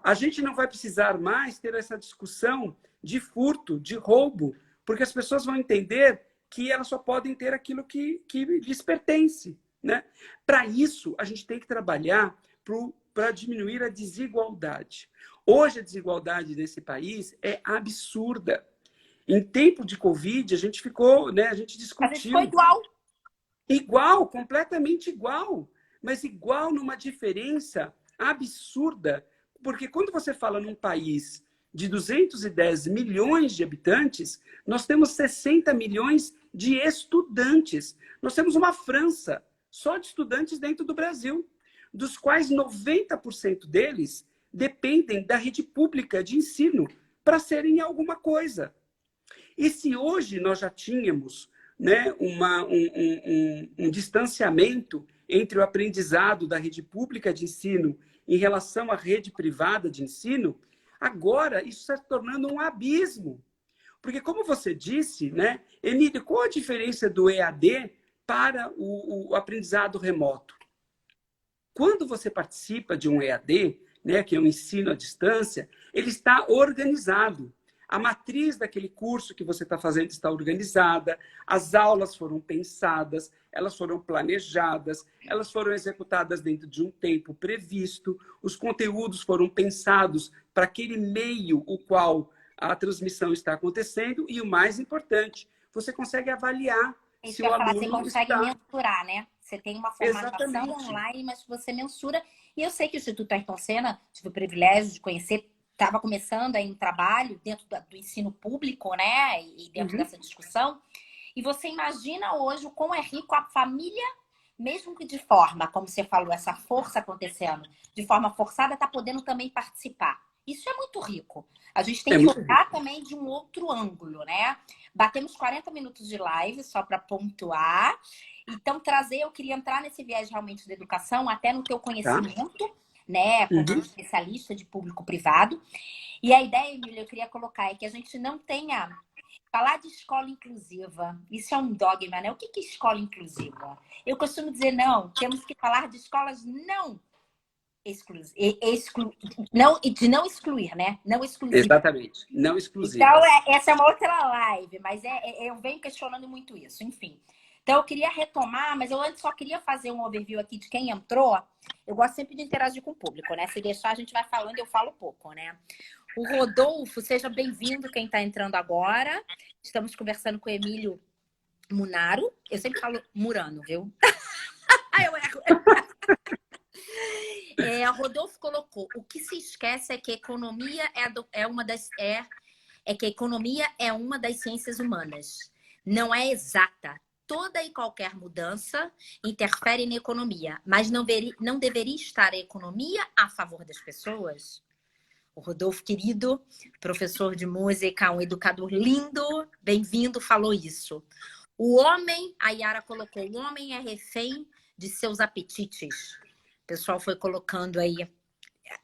A gente não vai precisar mais ter essa discussão de furto, de roubo, porque as pessoas vão entender que elas só podem ter aquilo que lhes pertence, né? Para isso, a gente tem que trabalhar para diminuir a desigualdade. Hoje, a desigualdade nesse país é absurda. Em tempo de Covid, a gente ficou, né? A gente discutiu. A gente ficou igual. Igual, completamente igual. Mas igual numa diferença absurda. Porque quando você fala num país de 210 milhões de habitantes, nós temos 60 milhões de estudantes. Nós temos uma França só de estudantes dentro do Brasil, dos quais 90% deles dependem da rede pública de ensino para serem alguma coisa. E se hoje nós já tínhamos, né, um distanciamento entre o aprendizado da rede pública de ensino em relação à rede privada de ensino, agora isso está se tornando um abismo. Porque, como você disse, né, Emílio, qual a diferença do EAD para o aprendizado remoto? Quando você participa de um EAD, né, que é um ensino à distância, ele está organizado. A matriz daquele curso que você está fazendo está organizada, as aulas foram pensadas, elas foram planejadas, elas foram executadas dentro de um tempo previsto, os conteúdos foram pensados para aquele meio o qual a transmissão está acontecendo e, o mais importante, você consegue avaliar Isso se que eu o ia falar, você aluno consegue está... mensurar, né? Você tem uma formatação Exatamente. online, mas você mensura. E eu sei que o Instituto Ayrton Senna, tive o privilégio de conhecer, estava começando aí um trabalho dentro do ensino público, né? E dentro Uhum. dessa discussão. E você imagina hoje o quão é rico a família, mesmo que de forma, como você falou, essa força acontecendo, de forma forçada, está podendo também participar. Isso é muito rico. A gente tem É que muito olhar rico. também de um outro ângulo, né? Batemos 40 minutos de live, só para pontuar. Então, eu queria entrar nesse viés realmente da educação, até no teu Tá? conhecimento, né, como Uhum. especialista de público-privado. E a ideia, Emília, eu queria colocar é que a gente não tenha... Falar de escola inclusiva, isso é um dogma, né? O que é escola inclusiva? Eu costumo dizer, não, temos que falar de escolas não de não excluir, né? Não exclusivas. Exatamente. Não Então, exclusivas. essa é uma outra live, mas eu venho questionando muito isso, enfim. Então, eu queria retomar, mas eu antes só queria fazer um overview aqui de quem entrou. Eu gosto sempre de interagir com o público, né? Se deixar, a gente vai falando, eu falo pouco, né? O Rodolfo, seja bem-vindo quem está entrando agora. Estamos conversando com o Emílio Munaro. Eu sempre falo Murano, viu? Eu erro. O Rodolfo colocou: o que se esquece é que a economia é que a economia é uma das ciências humanas. Não é exata. Toda e qualquer mudança interfere na economia, mas não deveria estar a economia a favor das pessoas? O Rodolfo, querido, professor de música, um educador lindo, bem-vindo, falou isso. O homem, a Yara colocou, o homem é refém de seus apetites. O pessoal foi colocando aí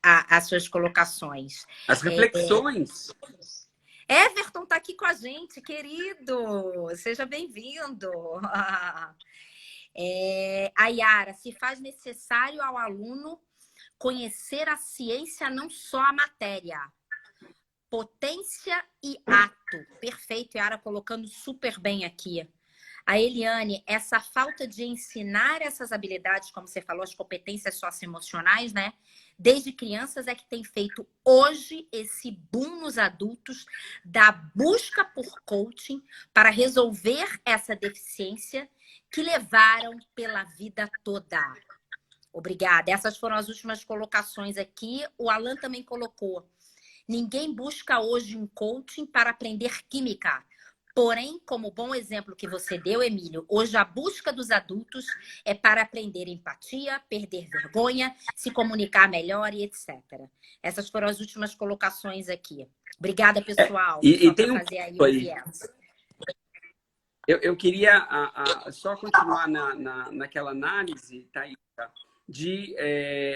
as suas colocações. As reflexões. Everton está aqui com a gente, querido. Seja bem-vindo. A Yara, se faz necessário ao aluno conhecer a ciência, não só a matéria. Potência e ato. Perfeito, Yara, colocando super bem aqui. A Eliane, essa falta de ensinar essas habilidades, como você falou, as competências socioemocionais, né? Desde crianças é que tem feito hoje esse boom nos adultos da busca por coaching para resolver essa deficiência que levaram pela vida toda. Obrigada. Essas foram as últimas colocações aqui. O Alan também colocou: ninguém busca hoje um coaching para aprender química. Porém, como bom exemplo que você deu, Emílio, hoje a busca dos adultos é para aprender empatia, perder vergonha, se comunicar melhor e etc. Essas foram as últimas colocações aqui. Obrigada, pessoal. E Só para tem um fazer aí ponto o aí. viés. Eu queria só continuar naquela análise, Thaís,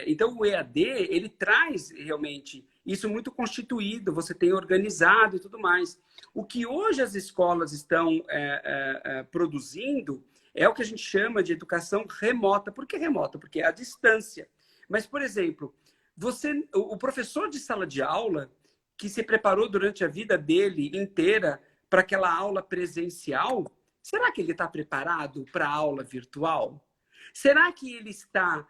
então o EAD, ele traz realmente isso muito constituído, você tem organizado e tudo mais. O que hoje as escolas estão produzindo é o que a gente chama de educação remota. Por que remota? Porque é à distância. Mas, por exemplo, o professor de sala de aula, que se preparou durante a vida dele inteira para aquela aula presencial, será que ele está preparado para a aula virtual? Será que ele está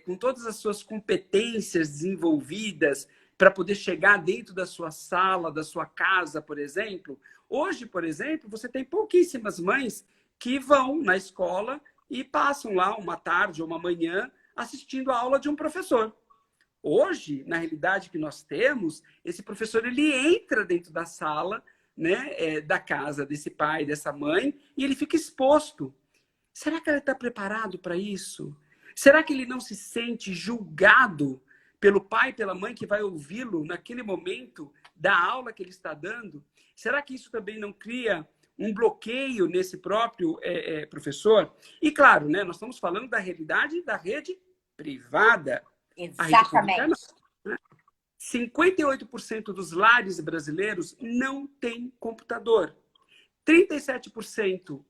com todas as suas competências desenvolvidas para poder chegar dentro da sua sala, da sua casa, por exemplo? Hoje, por exemplo, você tem pouquíssimas mães que vão na escola e passam lá uma tarde ou uma manhã assistindo a aula de um professor. Hoje, na realidade que nós temos, esse professor ele entra dentro da sala, né, da casa desse pai, dessa mãe, e ele fica exposto. Será que ele está preparado para isso? Será que ele não se sente julgado pelo pai, pela mãe que vai ouvi-lo naquele momento da aula que ele está dando? Será que isso também não cria um bloqueio nesse próprio professor? E claro, né, nós estamos falando da realidade da rede privada. A rede pública não. 58% dos lares brasileiros não têm computador. 37%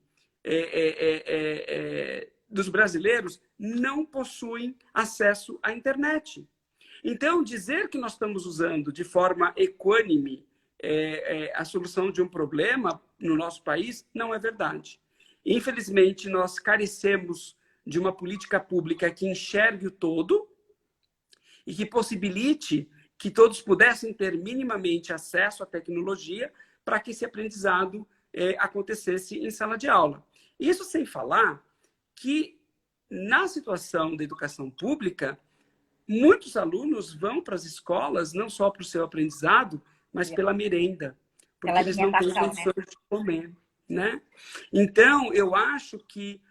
dos brasileiros não possuem acesso à internet. Então, dizer que nós estamos usando de forma equânime a solução de um problema no nosso país, não é verdade. Infelizmente, nós carecemos de uma política pública que enxergue o todo e que possibilite que todos pudessem ter minimamente acesso à tecnologia para que esse aprendizado acontecesse em sala de aula. Isso sem falar que, na situação da educação pública, muitos alunos vão para as escolas não só para o seu aprendizado, mas pela merenda, porque eles não têm condições de comer, né? Então, eu acho que,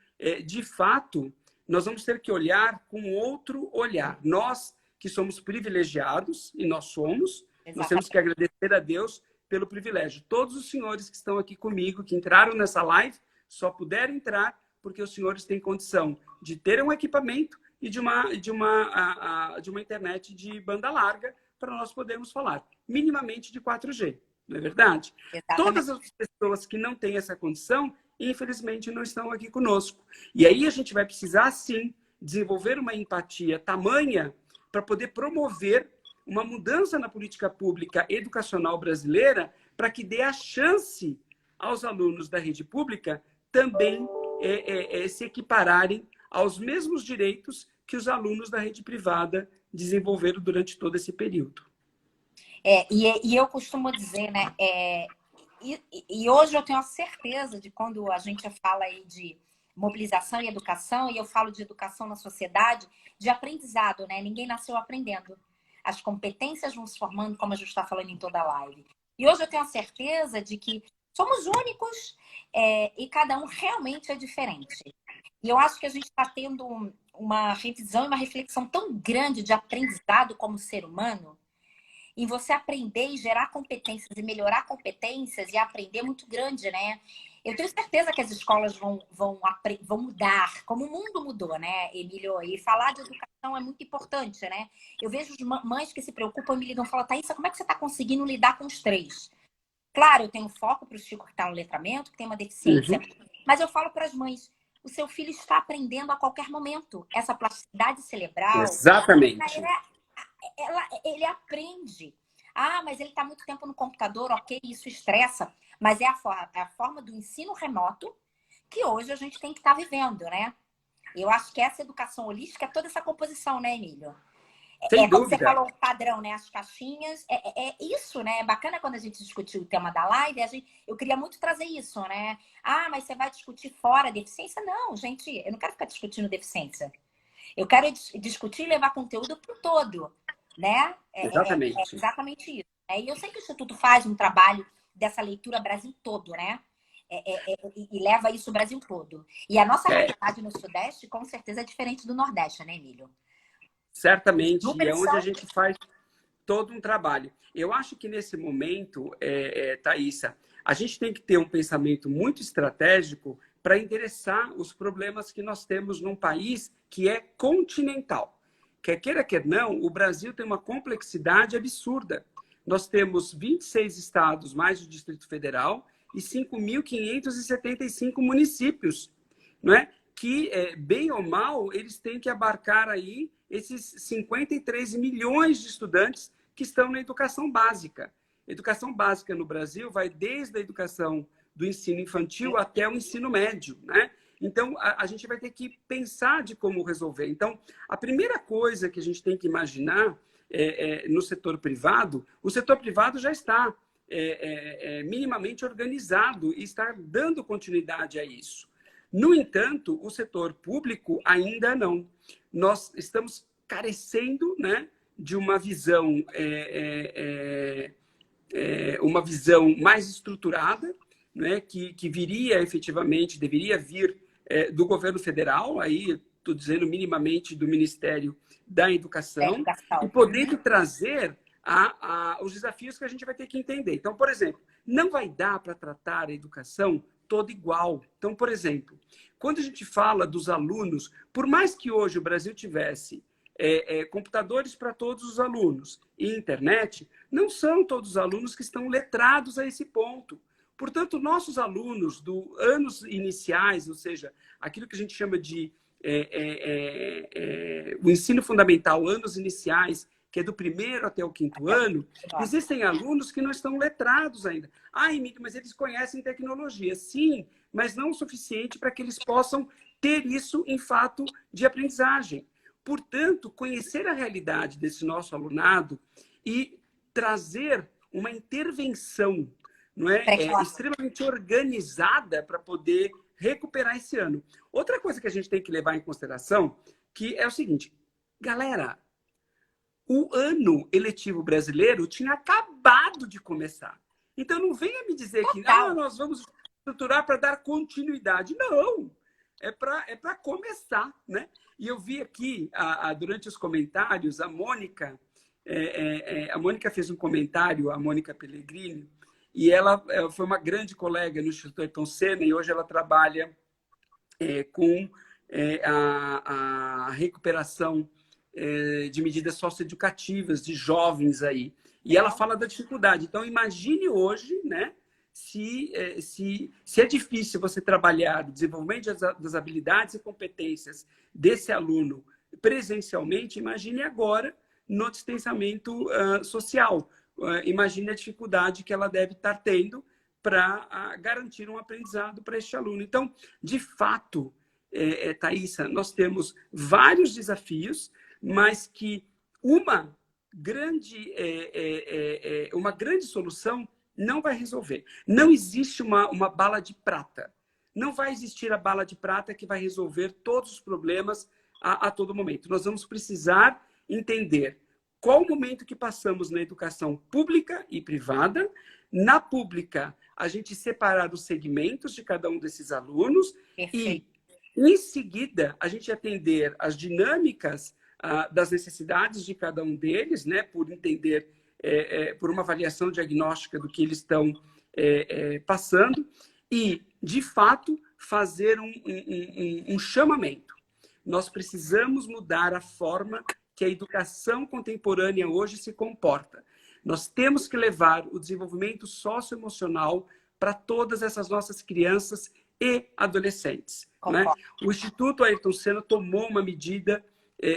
de fato, nós vamos ter que olhar com outro olhar. Nós, que somos privilegiados, e nós somos, nós temos que agradecer a Deus pelo privilégio. Todos os senhores que estão aqui comigo, que entraram nessa live, só puderam entrar porque os senhores têm condição de ter um equipamento e de uma internet de banda larga para nós podermos falar minimamente de 4G, não é verdade? Exatamente. Todas as pessoas que não têm essa condição, infelizmente, não estão aqui conosco. E aí a gente vai precisar, sim, desenvolver uma empatia tamanha para poder promover uma mudança na política pública educacional brasileira para que dê a chance aos alunos da rede pública também se equipararem aos mesmos direitos que os alunos da rede privada desenvolveram durante todo esse período. E eu costumo dizer, né? E hoje eu tenho a certeza de quando a gente fala aí de mobilização e educação, e eu falo de educação na sociedade, de aprendizado, né? Ninguém nasceu aprendendo. As competências vão se formando, como a gente está falando em toda a live. E hoje eu tenho a certeza de que somos únicos e cada um realmente é diferente. E eu acho que a gente está tendo uma revisão e uma reflexão tão grande de aprendizado como ser humano, em você aprender e gerar competências e melhorar competências e aprender muito grande, né? Eu tenho certeza que as escolas vão mudar, como o mundo mudou, né, Emílio? E falar de educação é muito importante, né? Eu vejo mães que se preocupam e me ligam e falam, Thaísa, como é que você está conseguindo lidar com os 3? Claro, eu tenho foco para o Chico que está no letramento, que tem uma deficiência, mas eu falo para as mães, o seu filho está aprendendo a qualquer momento. Essa plasticidade cerebral... Exatamente. Ele aprende. Ah, mas ele está muito tempo no computador, ok, isso estressa. Mas é a forma do ensino remoto que hoje a gente tem que estar vivendo, né? Eu acho que essa educação holística é toda essa composição, né, Emílio? Sem como dúvida. Você falou, o padrão, né? As caixinhas. É isso, né? É bacana quando a gente discutiu o tema da live. Eu queria muito trazer isso, né? Ah, mas você vai discutir fora a deficiência? Não, gente, eu não quero ficar discutindo deficiência. Eu quero discutir e levar conteúdo para o todo, né? Exatamente. É exatamente isso. E eu sei que o Instituto faz um trabalho dessa leitura Brasil todo, né? E leva isso o Brasil todo. E a nossa realidade no Sudeste, com certeza, é diferente do Nordeste, né, Emílio? Certamente, e é onde a gente faz todo um trabalho. Eu acho que nesse momento, Thaísa, a gente tem que ter um pensamento muito estratégico para endereçar os problemas que nós temos num país que é continental. Quer queira, quer não, o Brasil tem uma complexidade absurda. Nós temos 26 estados, mais o Distrito Federal, e 5.575 municípios, não é? Que, bem ou mal, eles têm que abarcar aí esses 53 milhões de estudantes que estão na educação básica. Educação básica no Brasil vai desde a educação do ensino infantil até o ensino médio, né? Então, a gente vai ter que pensar de como resolver. Então, a primeira coisa que a gente tem que imaginar no setor privado, o setor privado já está minimamente organizado e está dando continuidade a isso. No entanto, o setor público ainda não. Nós estamos carecendo, né, de uma visão mais estruturada, né, que viria efetivamente, deveria vir do governo federal, aí estou dizendo minimamente do Ministério da Educação, e podendo trazer os desafios que a gente vai ter que entender. Então, por exemplo, não vai dar para tratar a educação toda igual. Então, por exemplo, quando a gente fala dos alunos, por mais que hoje o Brasil tivesse computadores para todos os alunos e internet, não são todos os alunos que estão letrados a esse ponto. Portanto, nossos alunos do anos iniciais, ou seja, aquilo que a gente chama de o ensino fundamental, anos iniciais, que é do primeiro até o quinto ano, existem alunos que não estão letrados ainda. Ah, Emílio, mas eles conhecem tecnologia. Sim, mas não o suficiente para que eles possam ter isso em fato de aprendizagem. Portanto, conhecer a realidade desse nosso alunado e trazer uma intervenção, não é, extremamente organizada para poder recuperar esse ano. Outra coisa que a gente tem que levar em consideração que é o seguinte, galera, o ano eletivo brasileiro tinha acabado de começar. Então não venha me dizer que nós vamos estruturar para dar continuidade. Não, é para começar, né? E eu vi aqui, durante os comentários, a Mônica fez um comentário, a Mônica Pellegrini, e ela foi uma grande colega no Instituto Ayrton Senna, e hoje ela trabalha com a recuperação de medidas socioeducativas de jovens aí. E ela fala da dificuldade. Então, imagine hoje, né, se é difícil você trabalhar o desenvolvimento das habilidades e competências desse aluno presencialmente, imagine agora no distanciamento social. Imagine a dificuldade que ela deve estar tendo para garantir um aprendizado para este aluno. Então, de fato, Thaisa, nós temos vários desafios, mas que uma grande solução não vai resolver. Não existe uma bala de prata. Não vai existir a bala de prata que vai resolver todos os problemas a todo momento. Nós vamos precisar entender qual o momento que passamos na educação pública e privada. Na pública, a gente separar os segmentos de cada um desses alunos. Perfeito. E, em seguida, a gente atender as dinâmicas das necessidades de cada um deles, né, por entender, por uma avaliação diagnóstica do que eles estão passando e, de fato, fazer um chamamento. Nós precisamos mudar a forma que a educação contemporânea hoje se comporta. Nós temos que levar o desenvolvimento socioemocional para todas essas nossas crianças e adolescentes. Né? O Instituto Ayrton Senna tomou uma medida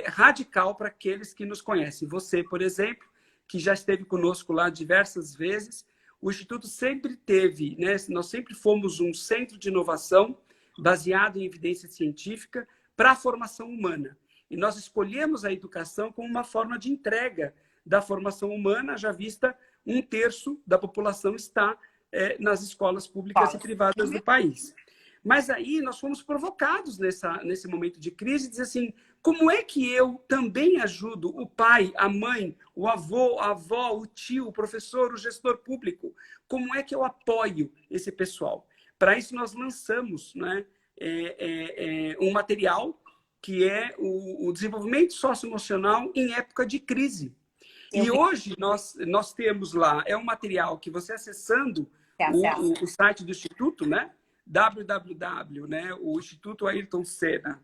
radical para aqueles que nos conhecem. Você, por exemplo, que já esteve conosco lá diversas vezes, o Instituto sempre teve, né, nós sempre fomos um centro de inovação baseado em evidência científica para a formação humana. E nós escolhemos a educação como uma forma de entrega da formação humana, já vista 1/3 da população está nas escolas públicas e privadas do país. Mas aí nós fomos provocados nesse momento de crise, dizer assim, como é que eu também ajudo o pai, a mãe, o avô, a avó, o tio, o professor, o gestor público? Como é que eu apoio esse pessoal? Para isso nós lançamos, né, um material que é o desenvolvimento socioemocional em época de crise. E hoje nós temos lá, é um material que você acessando o site do Instituto, né? www, né? O Instituto Ayrton Senna,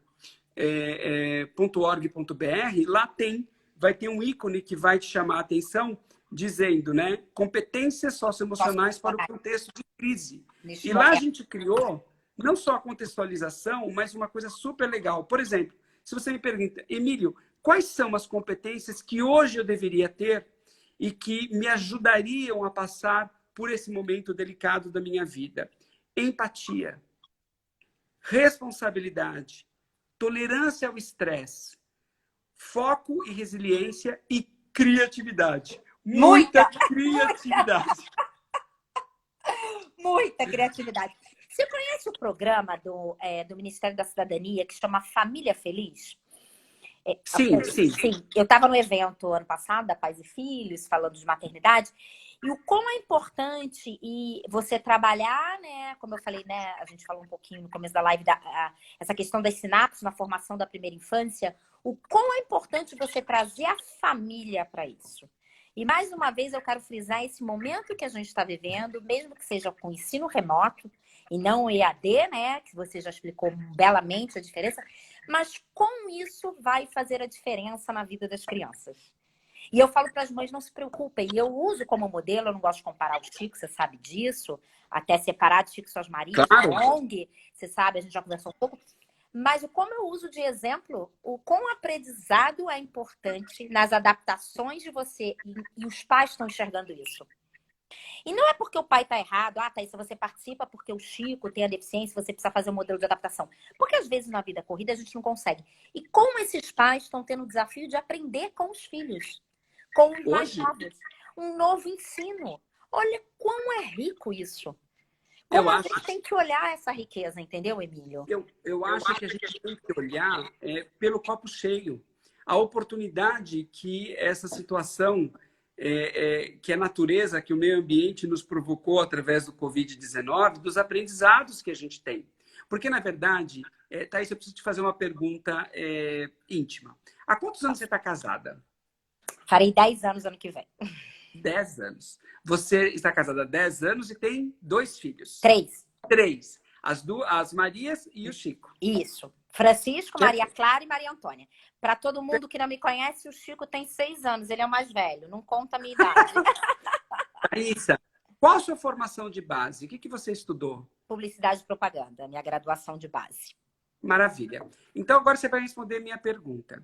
.org.br, lá vai ter um ícone que vai te chamar a atenção, dizendo, né? Competências socioemocionais para o contexto de crise. E lá a gente criou não só a contextualização, mas uma coisa super legal. Por exemplo, se você me pergunta, Emílio, quais são as competências que hoje eu deveria ter e que me ajudariam a passar por esse momento delicado da minha vida? Empatia, responsabilidade, tolerância ao estresse, foco e resiliência e criatividade. Muita criatividade. Muita criatividade. Você conhece o programa do Ministério da Cidadania que chama Família Feliz? Sim. Eu estava no evento ano passado da Pais e Filhos, falando de maternidade, e o quão é importante você trabalhar, né? Como eu falei, né? A gente falou um pouquinho no começo da live, essa questão das sinapses na formação da primeira infância, o quão é importante você trazer a família para isso. E mais uma vez eu quero frisar esse momento que a gente está vivendo, mesmo que seja com ensino remoto e não EAD, né? Que você já explicou belamente a diferença, mas como isso vai fazer a diferença na vida das crianças. E eu falo para as mães, não se preocupem. E eu uso como modelo, eu não gosto de comparar o Chico, você sabe disso. Até separar de Chico e suas Marias, claro. ONG, você sabe, a gente já conversou um pouco. Mas como eu uso de exemplo, o quão aprendizado é importante nas adaptações de você e os pais estão enxergando isso. E não é porque o pai está errado, Thaís, se você participa porque o Chico tem a deficiência, você precisa fazer um modelo de adaptação. Porque às vezes na vida corrida a gente não consegue. E como esses pais estão tendo o desafio de aprender com os filhos, com os mais novos, um novo ensino. Olha quão é rico isso. Como a gente tem que olhar essa riqueza, entendeu, Emílio? Eu acho que a gente tem que olhar pelo copo cheio. A oportunidade que essa situação, que a natureza, que o meio ambiente nos provocou através do Covid-19, dos aprendizados que a gente tem. Porque, na verdade, Thaís, eu preciso te fazer uma pergunta íntima. Há quantos anos você está casada? Farei 10 anos ano que vem. 10 anos. Você está casada há 10 anos e tem 2 filhos. 3. 3. As Marias e o Chico. Isso. Francisco, Maria Clara e Maria Antônia. Para todo mundo que não me conhece, o Chico tem 6 anos. Ele é o mais velho. Não conta a minha idade. Thaísa, qual a sua formação de base? O que você estudou? Publicidade e propaganda. Minha graduação de base. Maravilha. Então, agora você vai responder minha pergunta.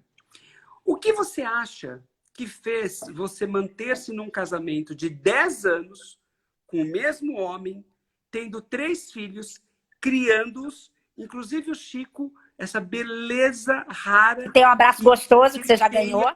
O que você acha que fez você manter-se num casamento de 10 anos com o mesmo homem, tendo 3 filhos, criando-os, inclusive o Chico, essa beleza rara. Tem um abraço gostoso que você já ganhou.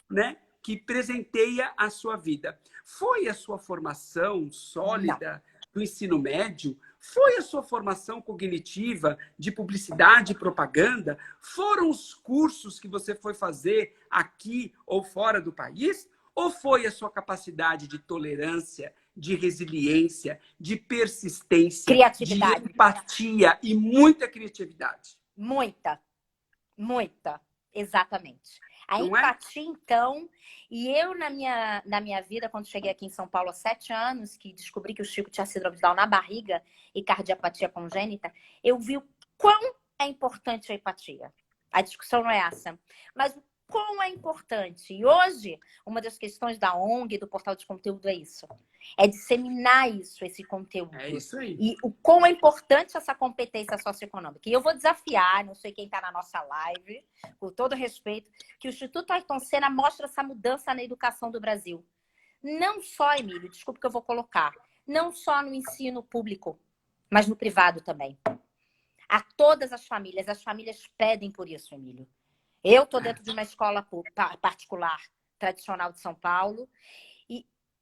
Né? Que presenteia a sua vida. Foi a sua formação sólida do ensino médio? Foi a sua formação cognitiva de publicidade e propaganda? Foram os cursos que você foi fazer aqui ou fora do país? Ou foi a sua capacidade de tolerância, de resiliência, de persistência, criatividade, de empatia e muita criatividade? Muita. Exatamente. A empatia, então, e eu na minha vida, quando cheguei aqui em São Paulo há 7 anos, que descobri que o Chico tinha síndrome de Down na barriga e cardiopatia congênita, eu vi o quão é importante a empatia. A discussão não é essa. Mas o quão é importante. E hoje, uma das questões da ONG, do portal de conteúdo, é isso. É disseminar isso, esse conteúdo. É isso aí. E o quão é importante essa competência socioeconômica. E eu vou desafiar, não sei quem está na nossa live, com todo respeito, que o Instituto Ayrton Senna mostra essa mudança na educação do Brasil. Não só, Emílio, desculpa que eu vou colocar, não só no ensino público, mas no privado também. A todas as famílias pedem por isso, Emílio. Eu estou dentro de uma escola particular tradicional de São Paulo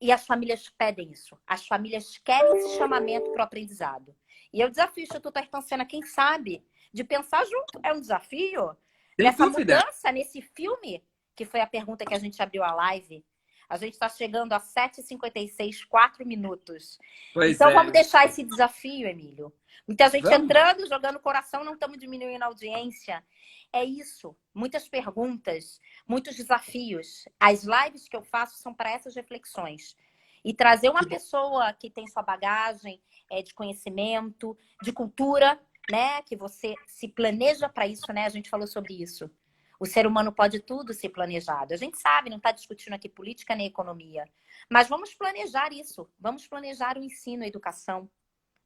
e as famílias pedem isso. As famílias querem esse chamamento para o aprendizado. E eu desafio o Instituto Ayrton Senna, quem sabe, de pensar junto. É um desafio. Nessa mudança, nesse filme, que foi a pergunta que a gente abriu a live. A gente está chegando a 7h56, 4 minutos. Então, vamos deixar esse desafio, Emílio. Muita gente entrando, jogando coração, não estamos diminuindo a audiência. É isso. Muitas perguntas, muitos desafios. As lives que eu faço são para essas reflexões. E trazer uma pessoa que tem sua bagagem de conhecimento, de cultura, né? Que você se planeja para isso, né? A gente falou sobre isso. O ser humano pode tudo ser planejado. A gente sabe, não está discutindo aqui política nem economia. Mas vamos planejar isso. Vamos planejar o ensino, a educação.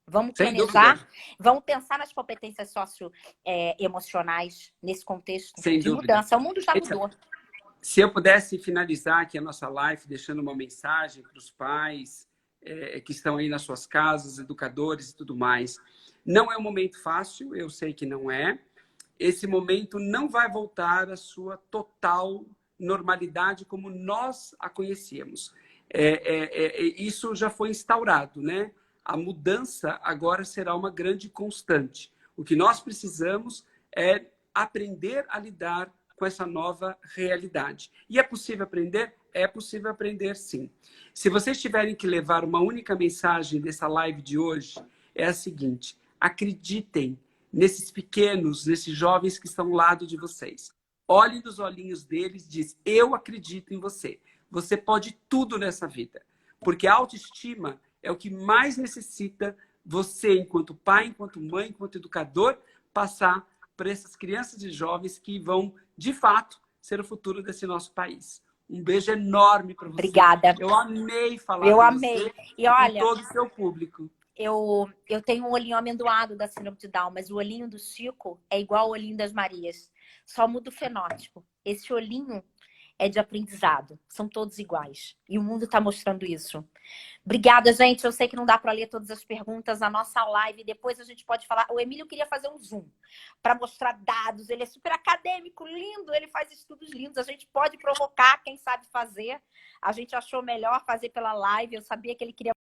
Vamos planejar, vamos pensar nas competências socioemocionais nesse contexto de mudança. O mundo já mudou. Se eu pudesse finalizar aqui a nossa live, deixando uma mensagem para os pais que estão aí nas suas casas, educadores e tudo mais. Não é um momento fácil, eu sei que não é. Esse momento não vai voltar à sua total normalidade como nós a conhecíamos. Isso já foi instaurado, né? A mudança agora será uma grande constante. O que nós precisamos é aprender a lidar com essa nova realidade. E é possível aprender? É possível aprender, sim. Se vocês tiverem que levar uma única mensagem dessa live de hoje, é a seguinte: acreditem nesses pequenos, nesses jovens que estão ao lado de vocês. Olhem nos olhinhos deles e diz: eu acredito em você. Você pode tudo nessa vida. Porque a autoestima é o que mais necessita você, enquanto pai, enquanto mãe, enquanto educador, passar para essas crianças e jovens que vão, de fato, ser o futuro desse nosso país. Um beijo enorme para você. Obrigada. Eu amei falar Eu com amei. você E olha, com todo o seu público. Eu tenho um olhinho amendoado da síndrome de Down, mas o olhinho do Chico é igual ao olhinho das Marias. Só muda o fenótipo. Esse olhinho é de aprendizado. São todos iguais. E o mundo está mostrando isso. Obrigada, gente. Eu sei que não dá para ler todas as perguntas na nossa live. Depois a gente pode falar. O Emílio queria fazer um Zoom para mostrar dados. Ele é super acadêmico, lindo. Ele faz estudos lindos. A gente pode provocar quem sabe fazer. A gente achou melhor fazer pela live. Eu sabia que ele queria